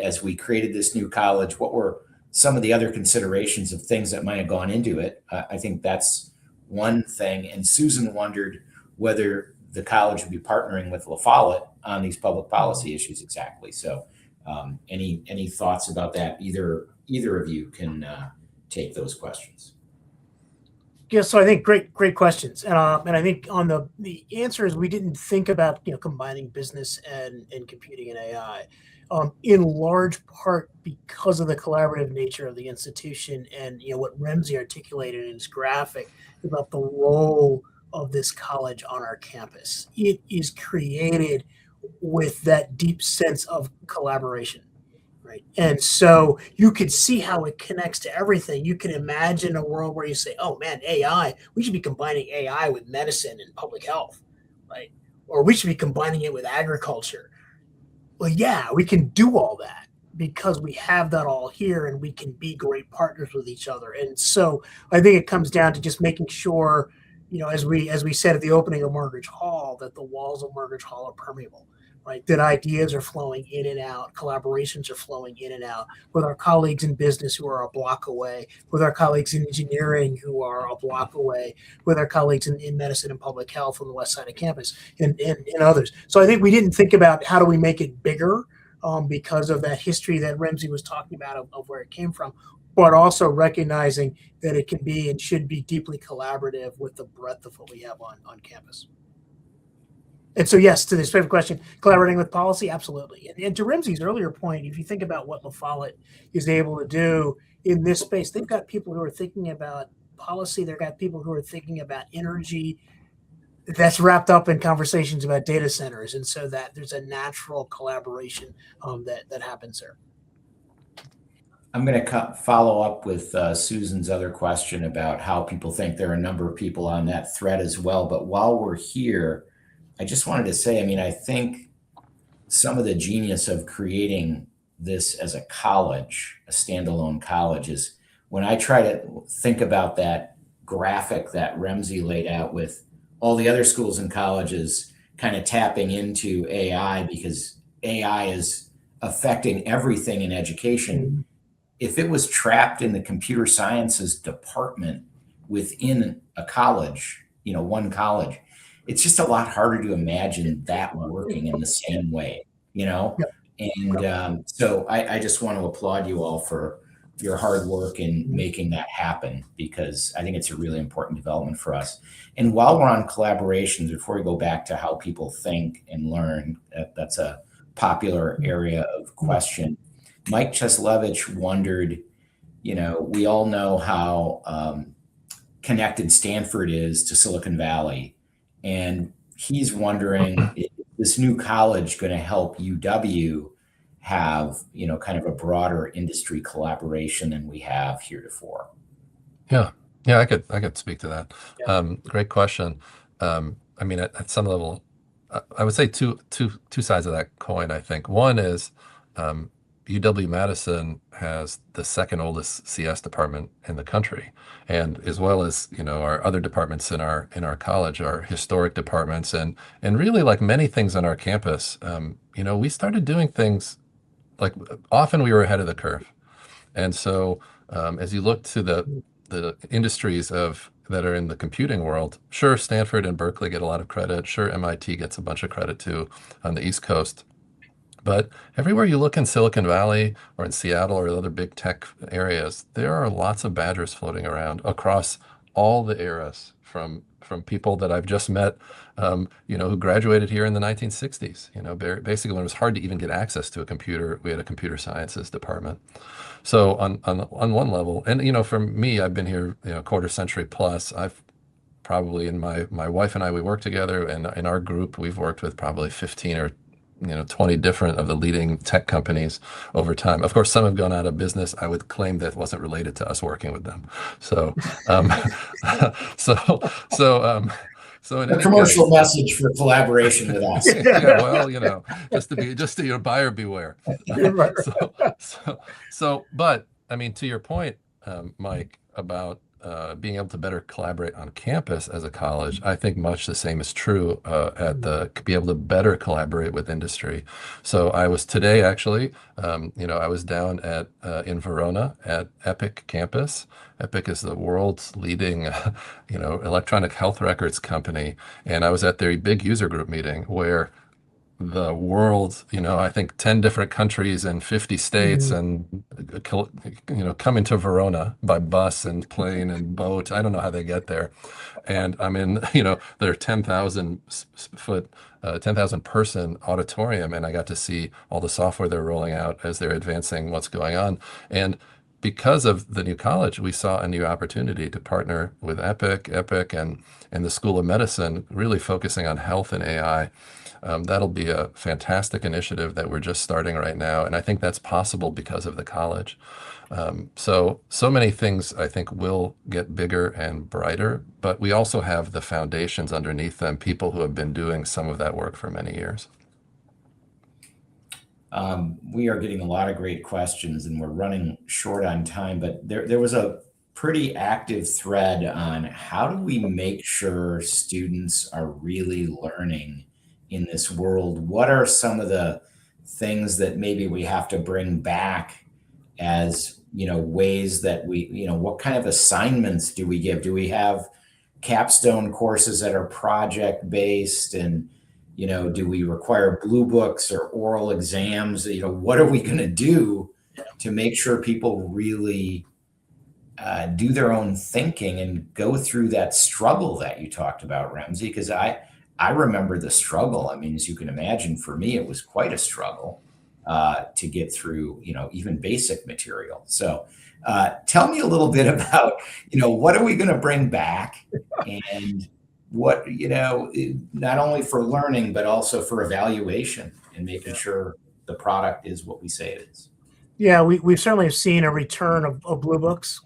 as we created this new college. What were some of the other considerations of things that might have gone into it? I think that's one thing. And Susan wondered whether the college would be partnering with La Follette on these public policy issues exactly. So any thoughts about that? Either of you can take those questions. Yeah, so I think great questions, and I think on the answer is we didn't think about combining business and computing and AI, in large part because of the collaborative nature of the institution and what Remzi articulated in his graphic about the role of this college on our campus. It is created with that deep sense of collaboration. Right. And so you could see how it connects to everything. You can imagine a world where you say, oh man, AI, we should be combining AI with medicine and public health, right? Or we should be combining it with agriculture. Well, yeah, we can do all that because we have that all here and we can be great partners with each other. And so I think it comes down to just making sure, as we said at the opening of Mortgage Hall, that the walls of Mortgage Hall are permeable. Right, that ideas are flowing in and out, collaborations are flowing in and out with our colleagues in business who are a block away, with our colleagues in engineering who are a block away, with our colleagues in medicine and public health on the west side of campus, and others. So I think we didn't think about how do we make it bigger because of that history that Remzi was talking about of where it came from, but also recognizing that it can be and should be deeply collaborative with the breadth of what we have on campus. And so, yes, to this favorite question, collaborating with policy, absolutely. And to Remzi's earlier point, if you think about what La Follette is able to do in this space, they've got people who are thinking about policy. They've got people who are thinking about energy. That's wrapped up in conversations about data centers. And so that there's a natural collaboration that happens there. I'm going to follow up with Susan's other question about how people think. There are a number of people on that thread as well. But while we're here, I just wanted to say, I think some of the genius of creating this as a college, a standalone college, is when I try to think about that graphic that Remzi laid out with all the other schools and colleges kind of tapping into AI because AI is affecting everything in education. Mm-hmm. If it was trapped in the computer sciences department within a college, one college, it's just a lot harder to imagine that working in the same way, Yep. And so I just want to applaud you all for your hard work in making that happen, because I think it's a really important development for us. And while we're on collaborations, before we go back to how people think and learn, that's a popular area of question. Mike Cheslevich wondered, we all know how connected Stanford is to Silicon Valley. And he's wondering, is this new college going to help UW have, kind of a broader industry collaboration than we have heretofore? Yeah, I could speak to that. Yeah. Great question. At some level, I would say two sides of that coin. I think one is UW-Madison has the second oldest CS department in the country, and as well as our other departments in our college are historic departments, and really, like many things on our campus, we started doing things like often we were ahead of the curve, and so as you look to the industries that are in the computing world, sure, Stanford and Berkeley get a lot of credit, sure, MIT gets a bunch of credit too on the East Coast. But everywhere you look in Silicon Valley or in Seattle or other big tech areas, there are lots of badgers floating around across all the eras, from people that I've just met, who graduated here in the 1960s. Basically when it was hard to even get access to a computer, we had a computer sciences department. So on one level, and for me, I've been here a quarter century plus. I've probably, and my wife and I, we work together, and in our group, we've worked with probably 15 or 20 different of the leading tech companies over time. Of course, some have gone out of business. I would claim that wasn't related to us working with them. So, so in a commercial message for collaboration with us. Yeah, well, just to your buyer beware. But to your point, Mike, about being able to better collaborate on campus as a college, I think much the same is true be able to better collaborate with industry. So I was today actually, I was down in Verona at Epic campus. Epic is the world's leading, electronic health records company, and I was at their big user group meeting where the world, I think 10 different countries and 50 states and, coming to Verona by bus and plane and boat. I don't know how they get there. And I'm in, their 10,000 person auditorium, and I got to see all the software they're rolling out as they're advancing what's going on. And because of the new college, we saw a new opportunity to partner with Epic, and the School of Medicine, really focusing on health and AI. That'll be a fantastic initiative that we're just starting right now. And I think that's possible because of the college. So many things I think will get bigger and brighter, but we also have the foundations underneath them, people who have been doing some of that work for many years. We are getting a lot of great questions and we're running short on time, but there was a pretty active thread on how do we make sure students are really learning in this world? What are some of the things that maybe we have to bring back as, ways that we, what kind of assignments do we give? Do we have capstone courses that are project based, and do we require blue books or oral exams? What are we going to do to make sure people really do their own thinking and go through that struggle that you talked about, Remzi? Because I remember the struggle. I mean, as you can imagine, for me, it was quite a struggle to get through, even basic material. So tell me a little bit about, what are we going to bring back, and what, not only for learning, but also for evaluation and making sure the product is what we say it is. Yeah, we've certainly seen a return of blue books,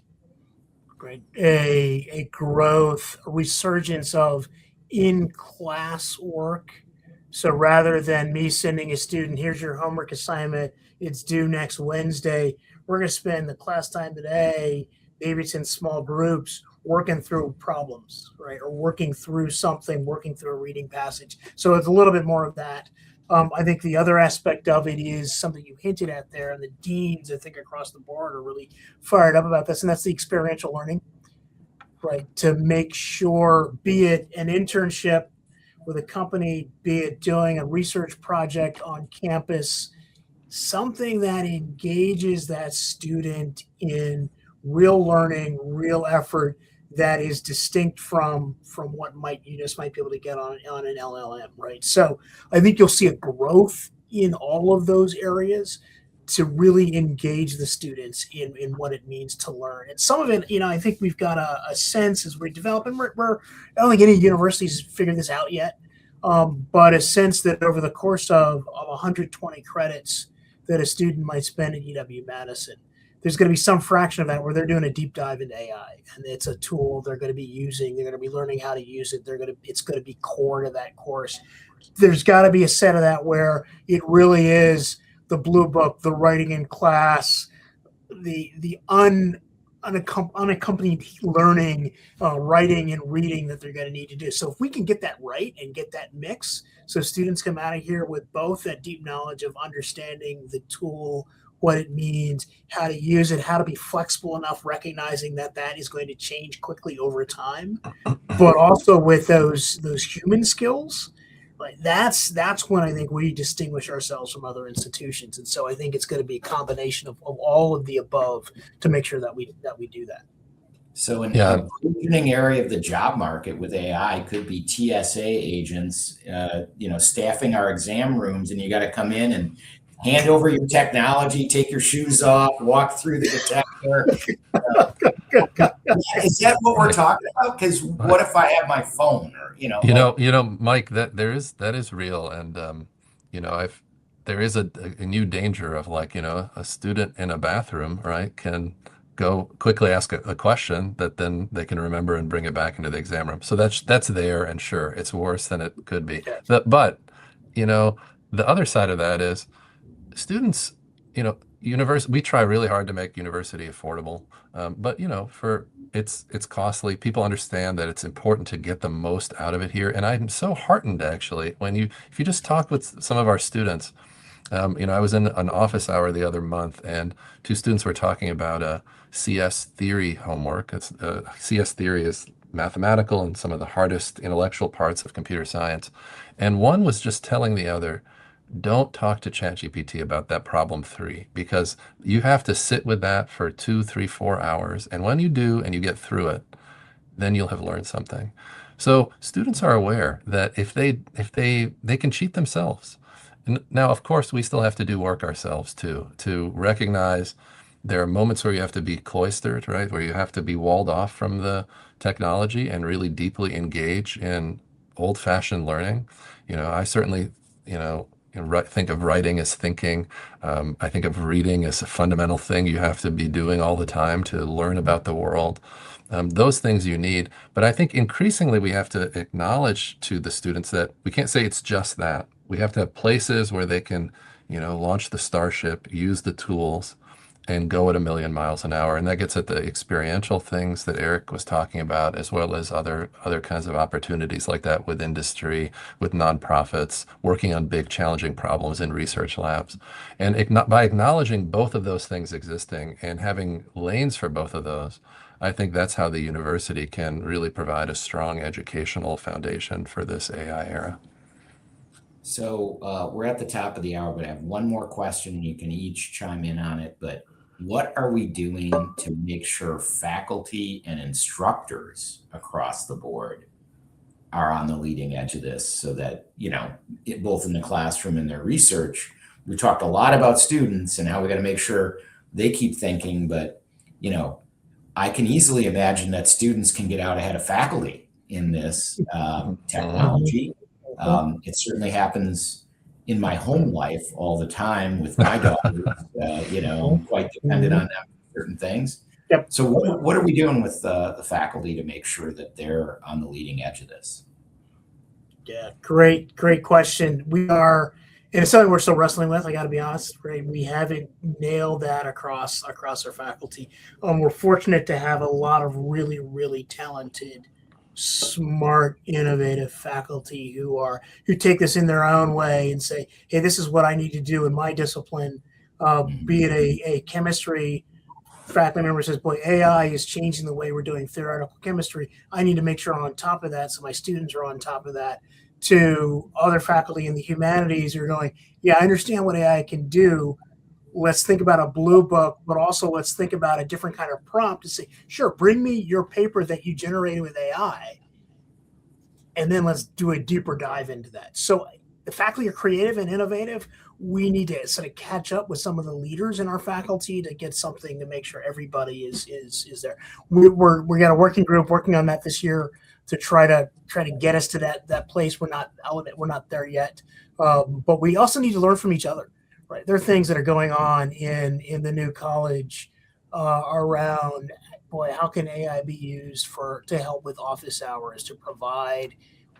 right? A growth, a resurgence of in-class work. So rather than me sending a student, here's your homework assignment, it's due next Wednesday, we're going to spend the class time today, maybe it's in small groups, working through problems, right? Or working through something, working through a reading passage. So it's a little bit more of that. I think the other aspect of it is something you hinted at there, and the deans, I think, across the board are really fired up about this, and that's the experiential learning, right? To make sure, be it an internship with a company, be it doing a research project on campus, something that engages that student in real learning, real effort that is distinct from what you just might be able to get on an LLM, right? So I think you'll see a growth in all of those areas to really engage the students in what it means to learn. And some of it, I think we've got a sense as we develop, and I don't think any universities figured this out yet, but a sense that over the course of 120 credits that a student might spend at UW-Madison, there's going to be some fraction of that where they're doing a deep dive into AI, and it's a tool they're going to be using. They're going to be learning how to use it. It's going to be core to that course. There's got to be a set of that where it really is the blue book, the writing in class, the unaccompanied learning, writing and reading that they're going to need to do. So if we can get that right and get that mix, so students come out of here with both that deep knowledge of understanding the tool, what it means, how to use it, how to be flexible enough, recognizing that is going to change quickly over time, but also with those human skills, like that's when I think we distinguish ourselves from other institutions. And so I think it's going to be a combination of all of the above to make sure that we do that. So a burgeoning area of the job market with AI could be TSA agents, staffing our exam rooms, and you got to come in and hand over your technology, take your shoes off, walk through the detector. Is that what we're talking about? Because what if I have my phone, or Mike, that is real, and there is a new danger of a student in a bathroom, right, can go quickly ask a question that then they can remember and bring it back into the exam room. So that's there, and sure, it's worse than it could be. But the other side of that is, students, we try really hard to make university affordable, but it's costly. People understand that it's important to get the most out of it here, and I'm so heartened actually if you just talk with some of our students. I was in an office hour the other month, and two students were talking about a CS theory homework. CS theory is mathematical and some of the hardest intellectual parts of computer science, and one was just telling the other, don't talk to ChatGPT about that problem 3, because you have to sit with that for 2, 3, 4 hours. And when you do and you get through it, then you'll have learned something. So students are aware that if they can cheat themselves. And now, of course, we still have to do work ourselves too, to recognize there are moments where you have to be cloistered, right? Where you have to be walled off from the technology and really deeply engage in old-fashioned learning. I certainly, think of writing as thinking. I think of reading as a fundamental thing you have to be doing all the time to learn about the world. Those things you need. But I think increasingly we have to acknowledge to the students that we can't say it's just that. We have to have places where they can, launch the starship, use the tools, and go at 1,000,000 miles an hour. And that gets at the experiential things that Eric was talking about, as well as other kinds of opportunities like that with industry, with nonprofits, working on big challenging problems in research labs. And by acknowledging both of those things existing and having lanes for both of those, I think that's how the university can really provide a strong educational foundation for this AI era. So we're at the top of the hour, but I have one more question. You can each chime in on it. But what are we doing to make sure faculty and instructors across the board are on the leading edge of this, so that, both in the classroom and their research? We talked a lot about students and how we got to make sure they keep thinking, but, I can easily imagine that students can get out ahead of faculty in this technology. It certainly happens in my home life all the time with my daughters. I'm quite dependent on them for certain things. Yep. So what are we doing with the faculty to make sure that they're on the leading edge of this? Yeah, great question. And it's something we're still wrestling with. I got to be honest, right? We haven't nailed that across our faculty. We're fortunate to have a lot of really, really talented, smart, innovative faculty who take this in their own way and say, "Hey, this is what I need to do in my discipline." Be it a chemistry faculty member says, "Boy, AI is changing the way we're doing theoretical chemistry. I need to make sure I'm on top of that, so my students are on top of that." To other faculty in the humanities who are going, "Yeah, I understand what AI can do. Let's think about a blue book, but also let's think about a different kind of prompt to say, sure, bring me your paper that you generated with AI, and then let's do a deeper dive into that." So the faculty are creative and innovative. We need to sort of catch up with some of the leaders in our faculty to get something to make sure everybody is there. We got a working group working on that this year to try to get us to that place. We're not there yet, but we also need to learn from each other. Right, there are things that are going on in the new college around, boy, how can AI be used to help with office hours, to provide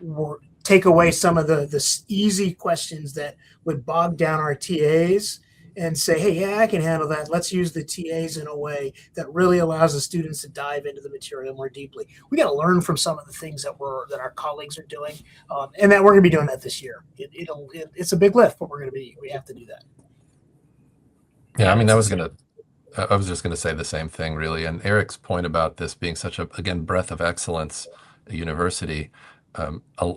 or take away some of the easy questions that would bog down our TAs, and say, "Hey, yeah, I can handle that. Let's use the TAs in a way that really allows the students to dive into the material more deeply." We got to learn from some of the things that our colleagues are doing, and that we're going to be doing that this year. It's a big lift, but we have to do that. Yeah, I mean, I was just going to say the same thing, really. And Eric's point about this being such a, again, breadth of excellence university,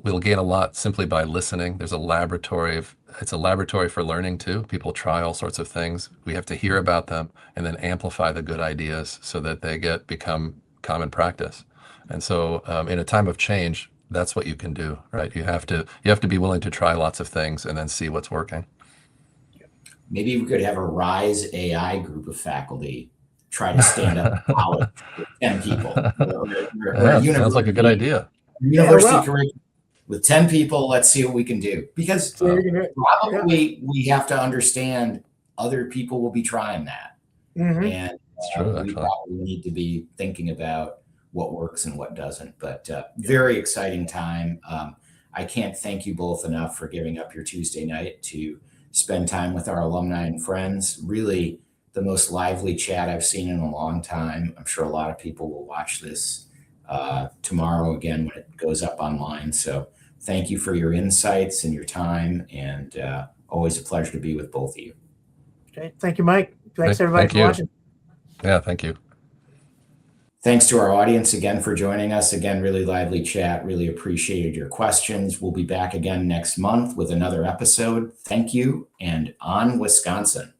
we'll gain a lot simply by listening. It's a laboratory for learning too. People try all sorts of things. We have to hear about them and then amplify the good ideas so that they become common practice. And so in a time of change, that's what you can do, right? You have to be willing to try lots of things and then see what's working. Maybe we could have a RISE AI group of faculty try to stand up college with 10 people. Sounds like a good idea. University curriculum with 10 people. Let's see what we can do. Because probably we have to understand other people will be trying that. Mm-hmm. And we probably need to be thinking about what works and what doesn't. But very exciting time. I can't thank you both enough for giving up your Tuesday night to spend time with our alumni and friends. Really the most lively chat I've seen in a long time. I'm sure a lot of people will watch this tomorrow again when it goes up online. So thank you for your insights and your time, and always a pleasure to be with both of you. Okay. Thank you, Mike. Thanks everybody for watching. Yeah, thank you. Thanks to our audience again for joining us. Again, really lively chat. Really appreciated your questions. We'll be back again next month with another episode. Thank you, and on Wisconsin.